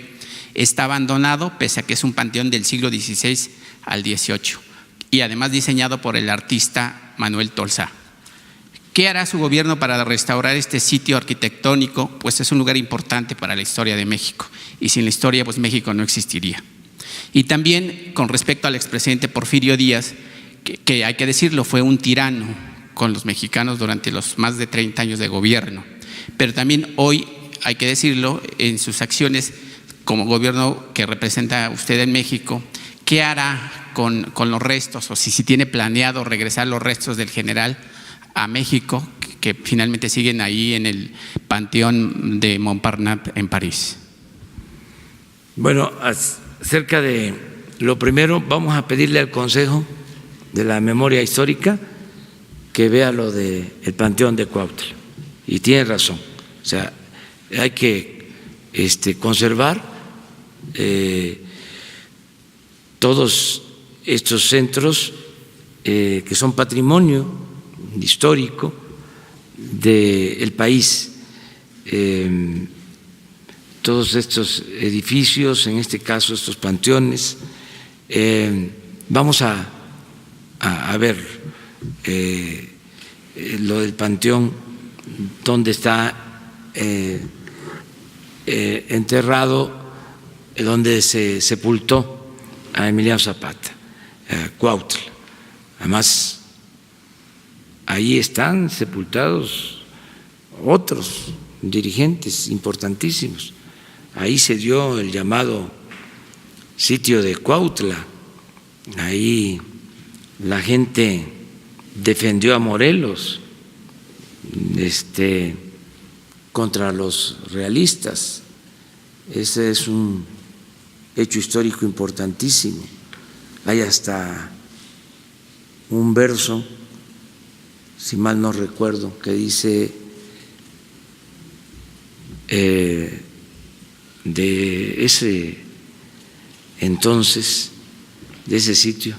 está abandonado, pese a que es un panteón del siglo XVI al XVIII, y además diseñado por el artista Manuel Tolsá. ¿Qué hará su gobierno para restaurar este sitio arquitectónico? Pues es un lugar importante para la historia de México, y sin la historia, pues México no existiría. Y también con respecto al expresidente Porfirio Díaz, que hay que decirlo, fue un tirano con los mexicanos durante los más de 30 años de gobierno, pero también hoy, hay que decirlo, en sus acciones como gobierno que representa usted en México, ¿qué hará con los restos, o si tiene planeado regresar los restos del general a México, que finalmente siguen ahí en el Panteón de Montparnasse en París? Bueno, acerca de lo primero, vamos a pedirle al Consejo de la Memoria Histórica que vea lo del Panteón de Cuautla. Y tiene razón, o sea, hay que conservar todos estos centros que son patrimonio histórico del país. Todos estos edificios, en este caso estos panteones, vamos a ver lo del panteón donde está enterrado, donde se sepultó a Emiliano Zapata, Cuautla. Además, ahí están sepultados otros dirigentes importantísimos. Ahí se dio el llamado sitio de Cuautla, ahí la gente defendió a Morelos contra los realistas. Ese es un hecho histórico importantísimo. Hay hasta un verso, si mal no recuerdo, que dice de ese entonces, de ese sitio,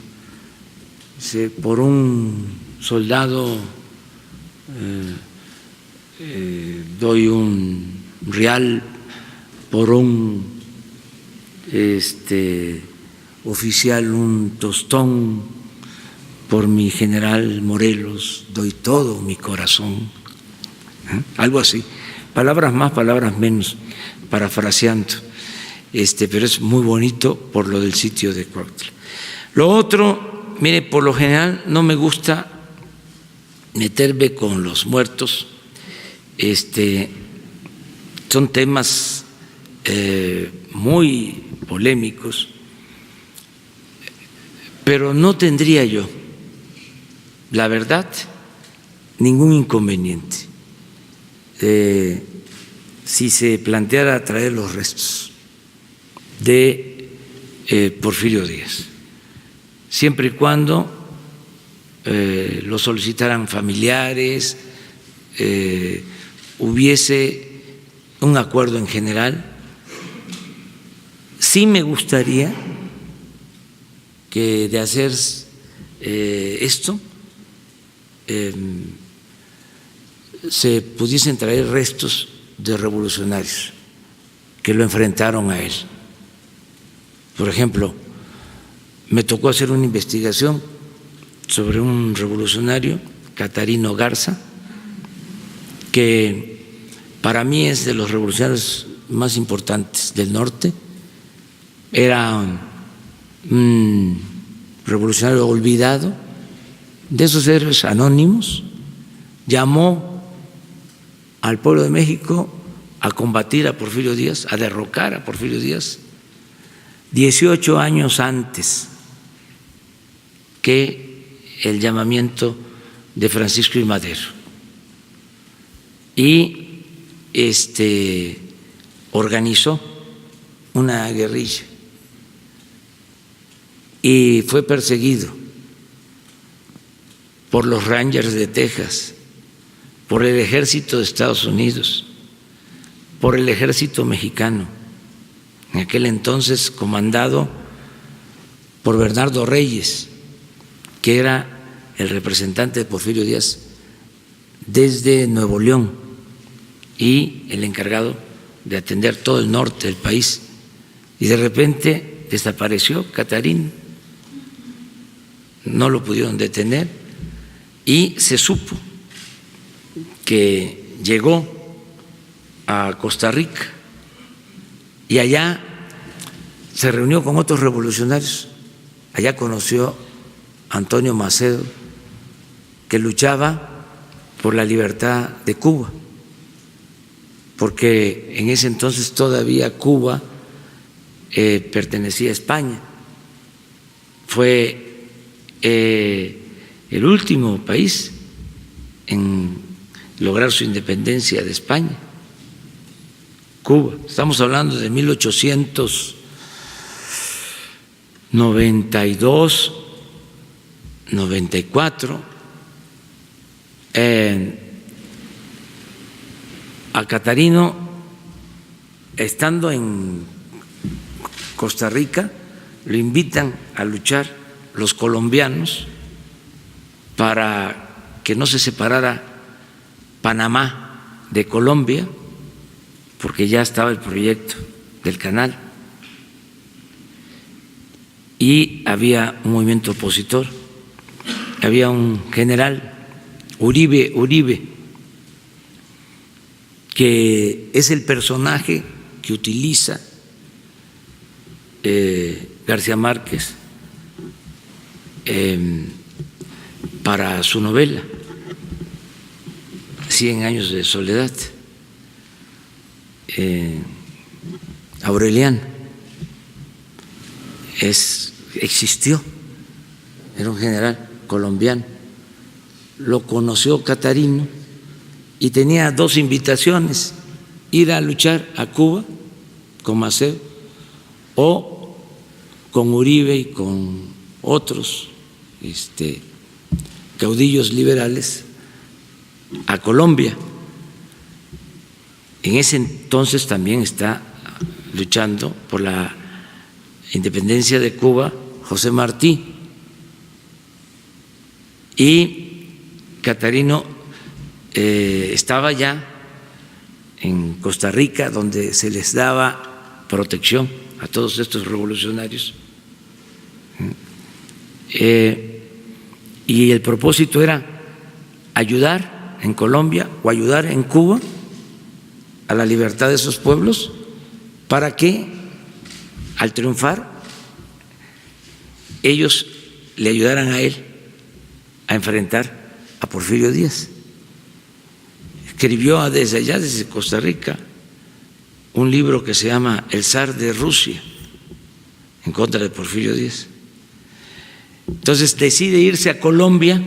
dice: por un soldado doy un real, por un oficial un tostón, por mi general Morelos doy todo mi corazón. Algo así, palabras más, palabras menos, parafraseando, pero es muy bonito por lo del sitio de Cuautla. Lo otro, mire, por lo general no me gusta meterme con los muertos, son temas muy polémicos, pero no tendría yo, la verdad, ningún inconveniente si se planteara traer los restos de Porfirio Díaz, siempre y cuando lo solicitaran familiares, hubiese un acuerdo en general. Sí me gustaría que de hacer esto se pudiesen traer restos de revolucionarios que lo enfrentaron a él, Por ejemplo, me tocó hacer una investigación sobre un revolucionario, Catarino Garza, que para mí es de los revolucionarios más importantes del norte. Era un revolucionario olvidado, de esos héroes anónimos. Llamó al pueblo de México a combatir a Porfirio Díaz, a derrocar a Porfirio Díaz, 18 años antes que el llamamiento de Francisco I. Madero. Y organizó una guerrilla y fue perseguido por los Rangers de Texas, por el ejército de Estados Unidos, por el ejército mexicano, en aquel entonces comandado por Bernardo Reyes, que era el representante de Porfirio Díaz desde Nuevo León y el encargado de atender todo el norte del país. Y de repente desapareció Catarino, no lo pudieron detener y se supo que llegó a Costa Rica y allá se reunió con otros revolucionarios. Allá conoció a Antonio Macedo, que luchaba por la libertad de Cuba, porque en ese entonces todavía Cuba pertenecía a España. Fue el último país en lograr su independencia de España, Cuba. Estamos hablando de 1892, 94. A Catarino, estando en Costa Rica, lo invitan a luchar los colombianos para que no se separara Panamá de Colombia, porque ya estaba el proyecto del canal y había un movimiento opositor. Había un general, Uribe, que es el personaje que utiliza García Márquez para su novela 100 años de soledad. Aureliano existió, era un general colombiano. Lo conoció Catarino y tenía dos invitaciones: ir a luchar a Cuba con Macedo o con Uribe y con otros caudillos liberales a Colombia. En ese entonces también está luchando por la independencia de Cuba José Martí, y Catarino estaba ya en Costa Rica, donde se les daba protección a todos estos revolucionarios, y el propósito era ayudar en Colombia o ayudar en Cuba a la libertad de esos pueblos, para que al triunfar ellos le ayudaran a él a enfrentar a Porfirio Díaz. Escribió desde allá, desde Costa Rica, un libro que se llama El zar de Rusia, en contra de Porfirio Díaz. Entonces decide irse a Colombia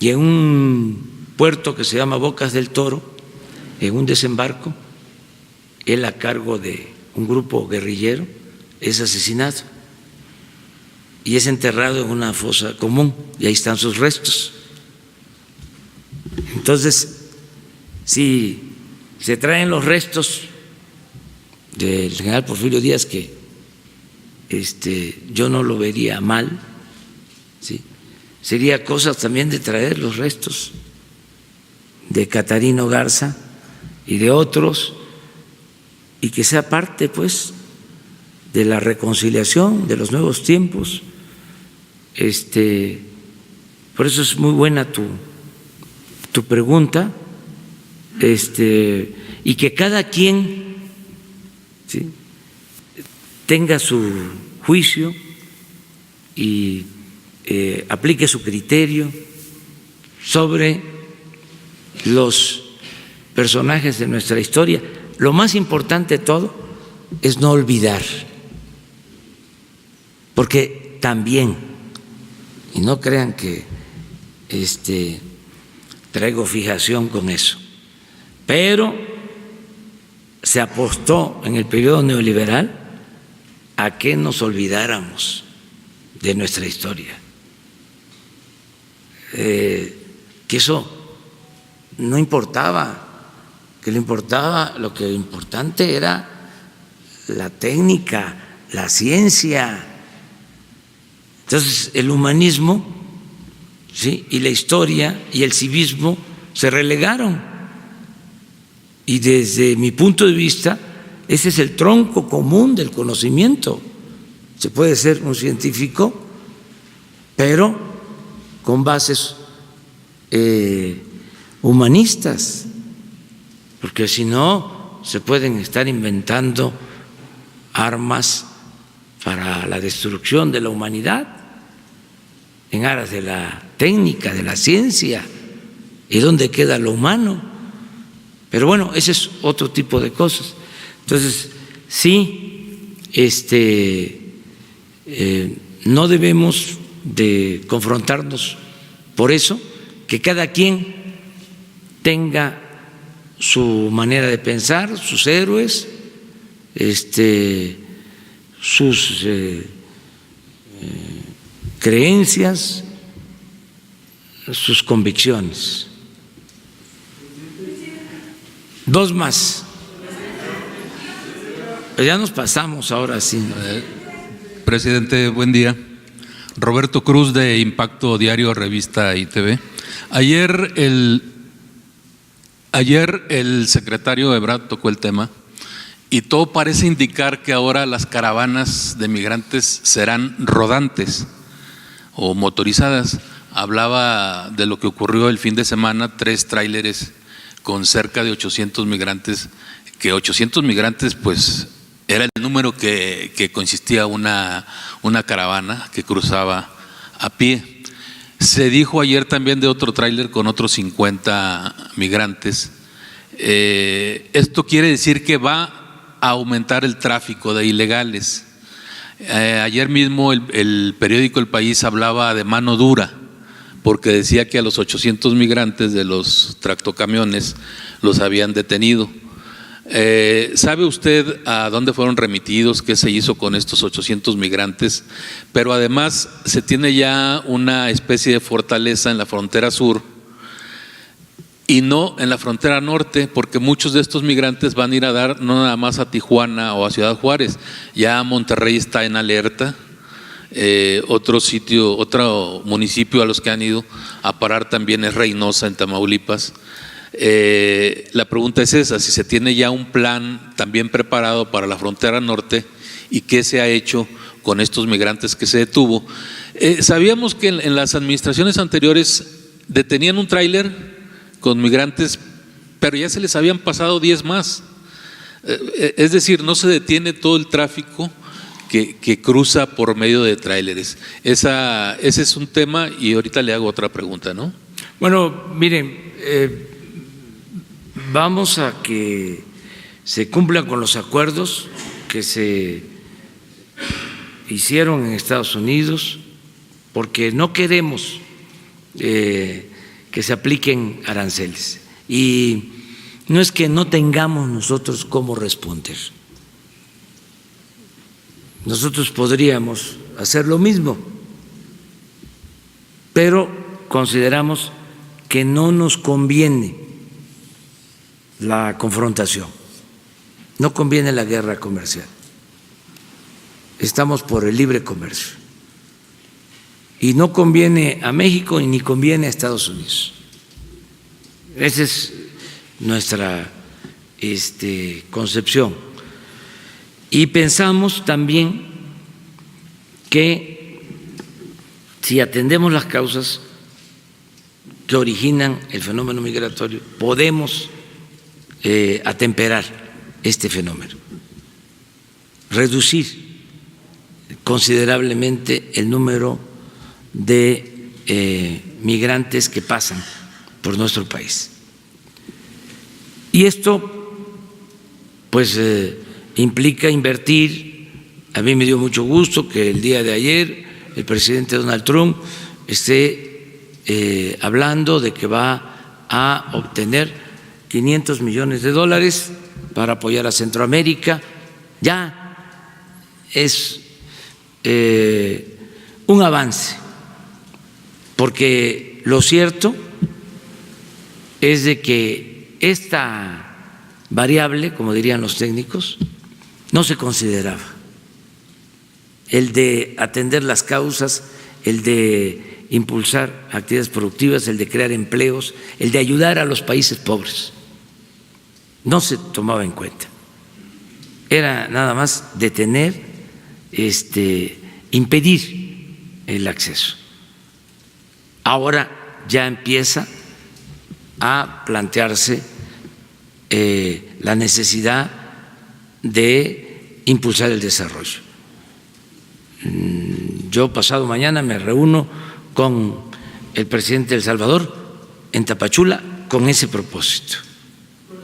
y en un puerto que se llama Bocas del Toro, en un desembarco, él a cargo de un grupo guerrillero es asesinado y es enterrado en una fosa común, y ahí están sus restos. Entonces, si se traen los restos del general Porfirio Díaz, que yo no lo vería mal, ¿sí? Sería cosa también de traer los restos de Catarino Garza y de otros, y que sea parte, pues, de la reconciliación, de los nuevos tiempos. Por eso es muy buena tu pregunta, y que cada quien, ¿sí?, tenga su juicio y aplique su criterio sobre los personajes de nuestra historia. Lo más importante de todo es no olvidar, porque también, y no crean que traigo fijación con eso, pero se apostó en el periodo neoliberal a que nos olvidáramos de nuestra historia, que eso no importaba, que lo que importante era la técnica, la ciencia. Entonces el humanismo, ¿sí?, y la historia y el civismo se relegaron, y desde mi punto de vista ese es el tronco común del conocimiento. Se puede ser un científico, pero con bases humanistas, porque si no se pueden estar inventando armas para la destrucción de la humanidad en aras de la técnica, de la ciencia. ¿Y dónde queda lo humano? Pero bueno, ese es otro tipo de cosas. Entonces, sí, no debemos de confrontarnos por eso, que cada quien tenga su manera de pensar, sus héroes, sus creencias, sus convicciones. Dos más. Pues ya nos pasamos ahora sí. Presidente, buen día. Roberto Cruz, de Impacto Diario, Revista y TV. Ayer el secretario Ebrard tocó el tema y todo parece indicar que ahora las caravanas de migrantes serán rodantes o motorizadas. Hablaba de lo que ocurrió el fin de semana, 3 tráileres con cerca de 800 migrantes, que 800 migrantes pues era el número que consistía una caravana que cruzaba a pie. Se dijo ayer también de otro tráiler con otros 50 migrantes. Esto quiere decir que va a aumentar el tráfico de ilegales. Ayer mismo el periódico El País hablaba de mano dura, porque decía que a los 800 migrantes de los tractocamiones los habían detenido. ¿Sabe usted a dónde fueron remitidos? ¿Qué se hizo con estos 800 migrantes? Pero además se tiene ya una especie de fortaleza en la frontera sur y no en la frontera norte, porque muchos de estos migrantes van a ir a dar no nada más a Tijuana o a Ciudad Juárez, ya Monterrey está en alerta. Otro municipio a los que han ido a parar también es Reynosa, en Tamaulipas. La pregunta es esa, si se tiene ya un plan también preparado para la frontera norte y qué se ha hecho con estos migrantes que se detuvo. Sabíamos que en las administraciones anteriores detenían un tráiler con migrantes, pero ya se les habían pasado 10 más. Es decir, no se detiene todo el tráfico que cruza por medio de tráileres. Ese es un tema y ahorita le hago otra pregunta, ¿no? Bueno, miren, vamos a que se cumplan con los acuerdos que se hicieron en Estados Unidos, porque no queremos que se apliquen aranceles. Y no es que no tengamos nosotros cómo responder. Nosotros podríamos hacer lo mismo, pero consideramos que no nos conviene la confrontación, no conviene la guerra comercial. Estamos por el libre comercio y no conviene a México ni conviene a Estados Unidos. Esa es nuestra concepción. Y pensamos también que si atendemos las causas que originan el fenómeno migratorio, podemos atemperar este fenómeno, reducir considerablemente el número de migrantes que pasan por nuestro país. Y esto, pues, implica invertir. A mí me dio mucho gusto que el día de ayer el presidente Donald Trump esté hablando de que va a obtener $500 millones para apoyar a Centroamérica. Ya es un avance, porque lo cierto es de que esta variable, como dirían los técnicos, no se consideraba. El de atender las causas, el de impulsar actividades productivas, el de crear empleos, el de ayudar a los países pobres, no se tomaba en cuenta. Era nada más detener, impedir el acceso. Ahora ya empieza a plantearse la necesidad de impulsar el desarrollo. Yo pasado mañana me reúno con el presidente de El Salvador en Tapachula con ese propósito.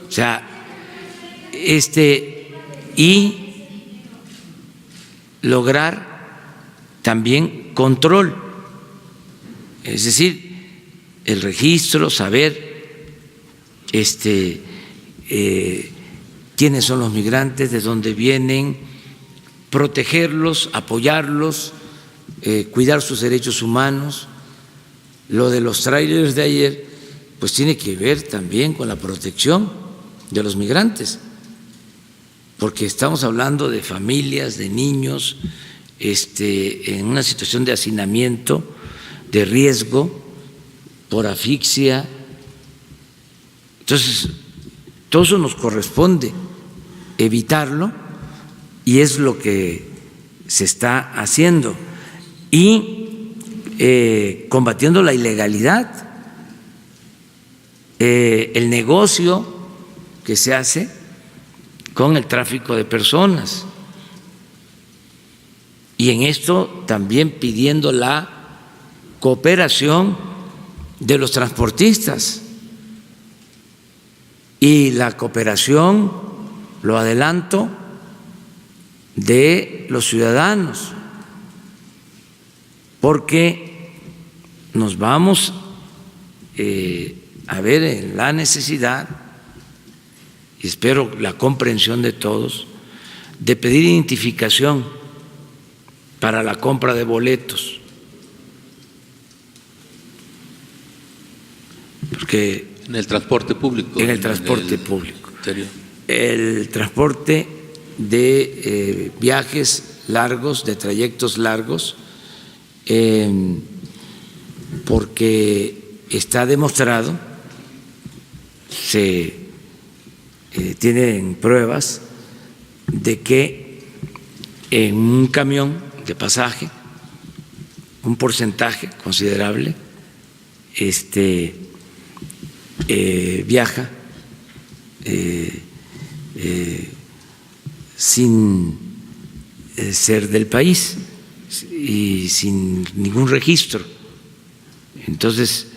O sea, y lograr también control, es decir, el registro, saber quiénes son los migrantes, de dónde vienen, protegerlos, apoyarlos, cuidar sus derechos humanos. Lo de los tráilers de ayer, pues tiene que ver también con la protección de los migrantes, porque estamos hablando de familias, de niños, en una situación de hacinamiento, de riesgo por asfixia. Entonces, todo eso nos corresponde evitarlo, y es lo que se está haciendo, y combatiendo la ilegalidad, el negocio que se hace con el tráfico de personas, y en esto también pidiendo la cooperación de los transportistas y la cooperación, lo adelanto, de los ciudadanos, porque nos vamos a ver en la necesidad, y espero la comprensión de todos, de pedir identificación para la compra de boletos, porque en el transporte público. En el transporte público. El transporte de viajes largos, de trayectos largos, porque está demostrado, se tienen pruebas de que en un camión de pasaje, un porcentaje considerable viaja sin ser del país y sin ningún registro. Entonces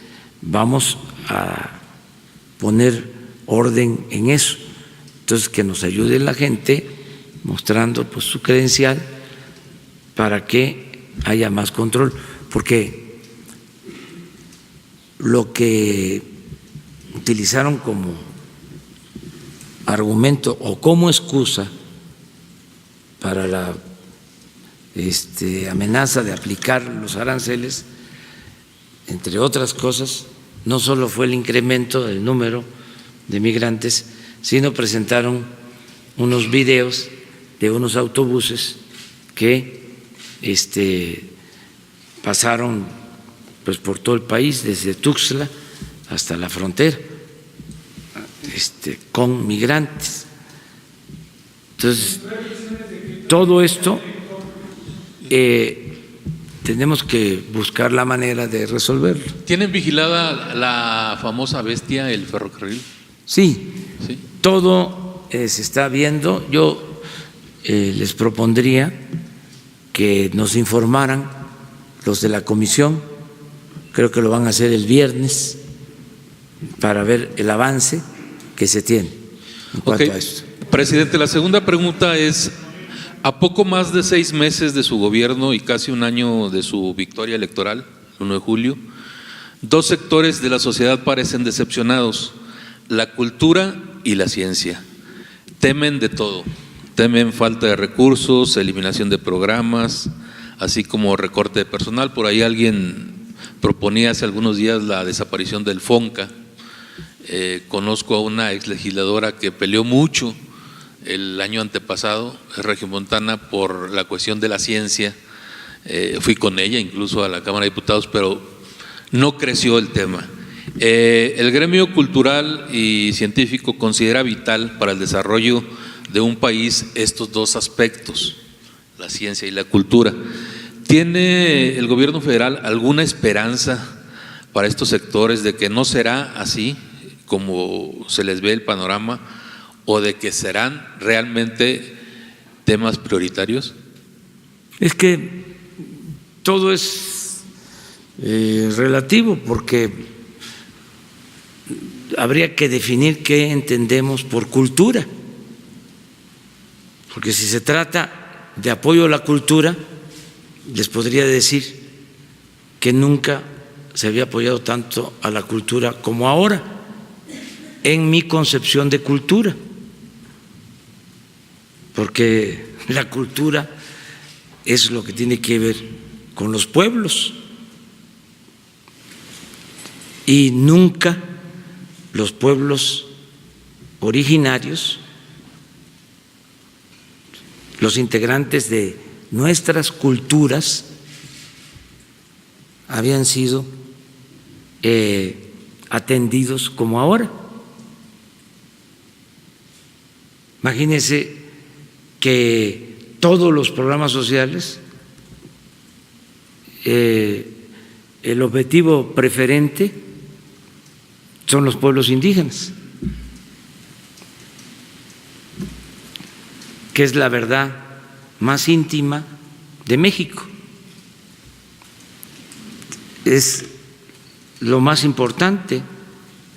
vamos a poner orden en eso. Entonces, que nos ayude la gente mostrando pues su credencial para que haya más control, porque lo que utilizaron como argumento o como excusa para la amenaza de aplicar los aranceles, entre otras cosas, no solo fue el incremento del número de migrantes, sino presentaron unos videos de unos autobuses que pasaron pues por todo el país, desde Tuxtla hasta la frontera, con migrantes. Entonces, todo esto tenemos que buscar la manera de resolverlo. ¿Tienen vigilada la famosa bestia, el ferrocarril? Sí, ¿Sí? todo se está viendo. Yo les propondría que nos informaran los de la comisión, creo que lo van a hacer el viernes, para ver el avance que se tiene en cuanto a esto. Presidente, la segunda pregunta es: a poco más de 6 meses de su gobierno y casi un año de su victoria electoral, el 1 de julio, 2 sectores de la sociedad parecen decepcionados: la cultura y la ciencia. Temen de todo, temen falta de recursos, eliminación de programas, así como recorte de personal. Por ahí alguien proponía hace algunos días la desaparición del FONCA. Conozco a una exlegisladora que peleó mucho el año antepasado, es regiomontana, por la cuestión de la ciencia. Fui con ella incluso a la Cámara de Diputados, pero no creció el tema. El gremio cultural y científico considera vital para el desarrollo de un país estos 2 aspectos, la ciencia y la cultura. ¿Tiene el gobierno federal alguna esperanza para estos sectores de que no será así como se les ve el panorama, o de que serán realmente temas prioritarios? Es que todo es relativo, porque habría que definir qué entendemos por cultura, porque si se trata de apoyo a la cultura, les podría decir que nunca se había apoyado tanto a la cultura como ahora, en mi concepción de cultura, porque la cultura es lo que tiene que ver con los pueblos, y nunca los pueblos originarios, los integrantes de nuestras culturas, habían sido atendidos como ahora. Imagínense que todos los programas sociales, el objetivo preferente son los pueblos indígenas, que es la verdad más íntima de México, es lo más importante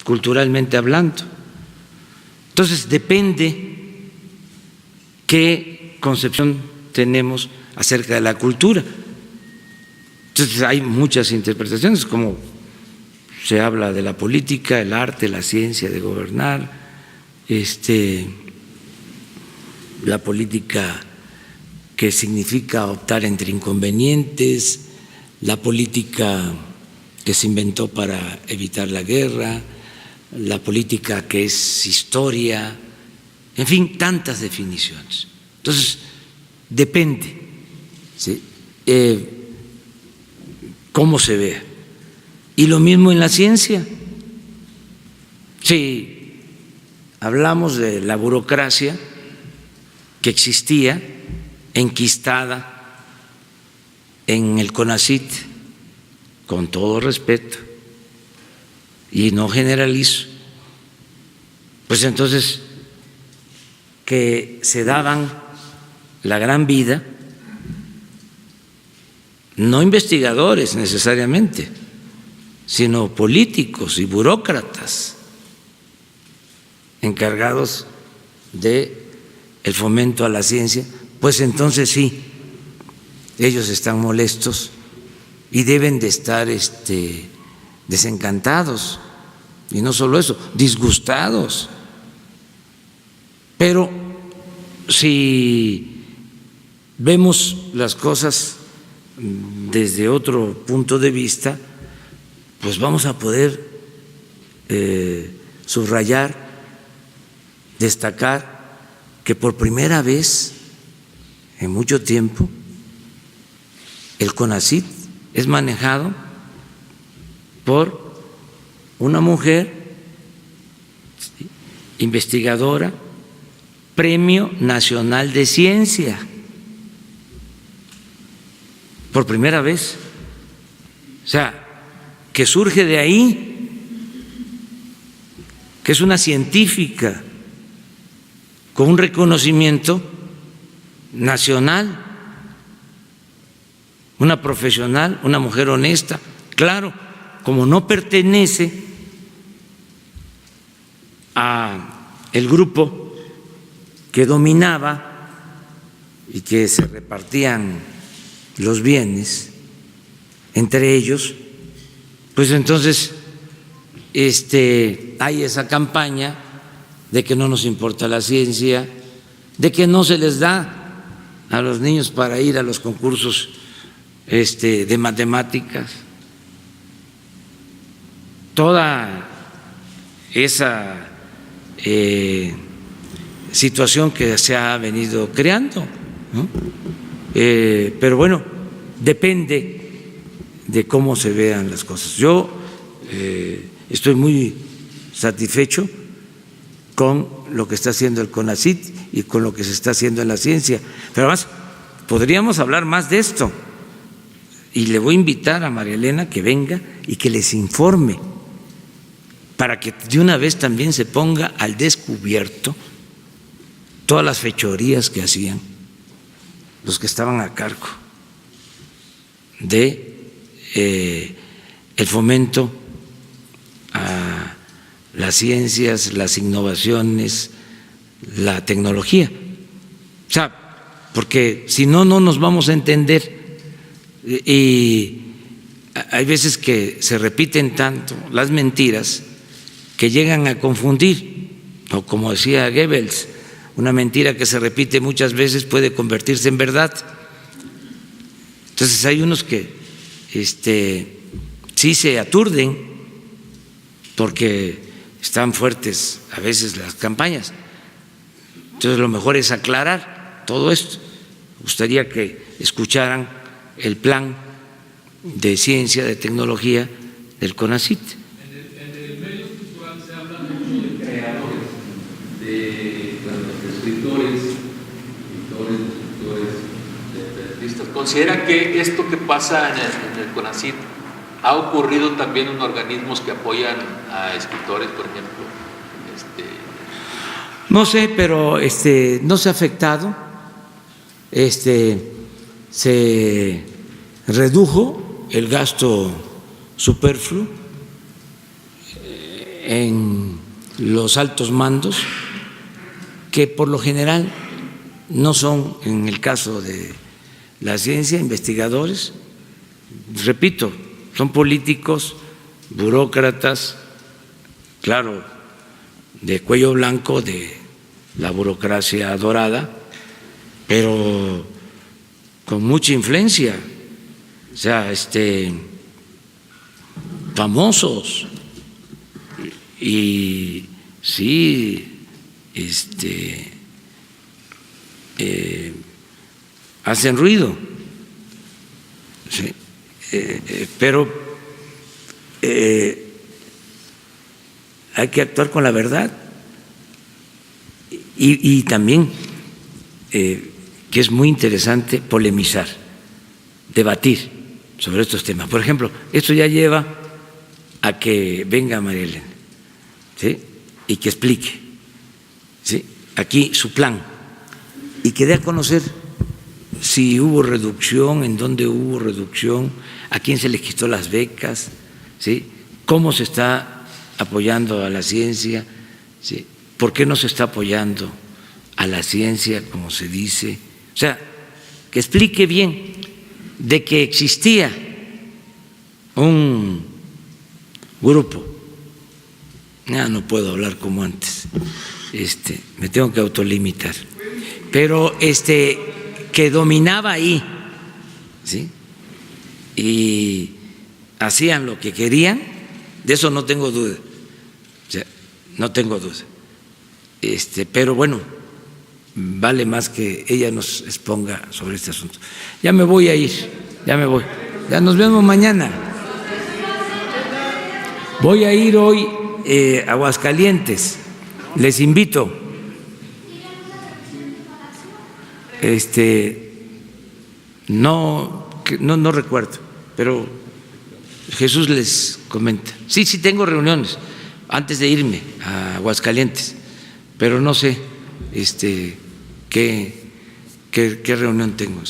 culturalmente hablando. Entonces depende qué concepción tenemos acerca de la cultura. Entonces hay muchas interpretaciones, como se habla de la política, el arte, la ciencia de gobernar, la política que significa optar entre inconvenientes, la política que se inventó para evitar la guerra, la política que es historia, en fin, tantas definiciones. Entonces, depende, ¿sí?, cómo se vea. Y lo mismo en la ciencia. Si hablamos de la burocracia que existía, enquistada en el CONACYT, con todo respeto, y no generalizo, pues entonces que se daban la gran vida, no investigadores necesariamente, sino políticos y burócratas encargados de el fomento a la ciencia, pues entonces sí, ellos están molestos y deben de estar desencantados, y no solo eso, disgustados. Pero si vemos las cosas desde otro punto de vista, pues vamos a poder subrayar, destacar que por primera vez en mucho tiempo el CONACYT es manejado por una mujer investigadora, Premio Nacional de Ciencia, por primera vez. O sea, que surge de ahí, que es una científica con un reconocimiento nacional, una profesional, una mujer honesta. Claro, como no pertenece a el grupo que dominaba y que se repartían los bienes entre ellos, pues entonces hay esa campaña de que no nos importa la ciencia, de que no se les da a los niños para ir a los concursos de matemáticas. Toda esa situación que se ha venido creando, ¿no? Pero bueno, depende de cómo se vean las cosas. Yo estoy muy satisfecho con lo que está haciendo el CONACYT y con lo que se está haciendo en la ciencia, pero además podríamos hablar más de esto, y le voy a invitar a María Elena que venga y que les informe para que de una vez también se ponga al descubierto todas las fechorías que hacían los que estaban a cargo de el fomento a las ciencias, las innovaciones, la tecnología. O sea, porque si no, no nos vamos a entender. Y hay veces que se repiten tanto las mentiras que llegan a confundir, o como decía Goebbels, una mentira que se repite muchas veces puede convertirse en verdad. Entonces hay unos que sí se aturden porque están fuertes a veces las campañas. Entonces lo mejor es aclarar todo esto. Me gustaría que escucharan el plan de ciencia, de tecnología del CONACYT. En el medio cultural se habla mucho de creadores, de escritores, de artistas. ¿Considera que esto que pasa en el CONACYT ha ocurrido también en organismos que apoyan a escritores, por ejemplo? No sé, pero no se ha afectado. Se redujo el gasto superfluo en los altos mandos, que por lo general no son, en el caso de la ciencia, investigadores, repito, son políticos, burócratas, claro, de cuello blanco de la burocracia dorada, pero con mucha influencia, o sea, famosos, y sí, hacen ruido, sí, pero hay que actuar con la verdad y también que es muy interesante polemizar, debatir sobre estos temas. Por ejemplo, esto ya lleva a que venga María Elena, ¿sí?, y que explique, ¿sí?, aquí su plan, y que dé a conocer si hubo reducción, en dónde hubo reducción, a quién se les quitó las becas, ¿sí?, cómo se está apoyando a la ciencia, ¿sí?, por qué no se está apoyando a la ciencia, como se dice. O sea, que explique bien de que existía un grupo, ya no puedo hablar como antes, me tengo que autolimitar, pero que dominaba ahí, ¿sí?, y hacían lo que querían, de eso no tengo duda, o sea, no tengo duda, pero bueno, vale más que ella nos exponga sobre este asunto. Ya me voy a ir, ya me voy, ya nos vemos mañana. Voy a ir hoy a Aguascalientes, les invito. No no recuerdo, pero Jesús les comenta. Sí, tengo reuniones antes de irme a Aguascalientes, pero no sé qué reunión tengo.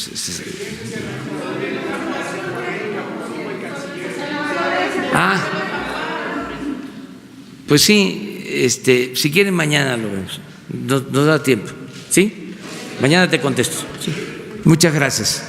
Pues sí, si quieren mañana lo vemos, nos da tiempo, ¿sí? Mañana te contesto. Sí. Muchas gracias.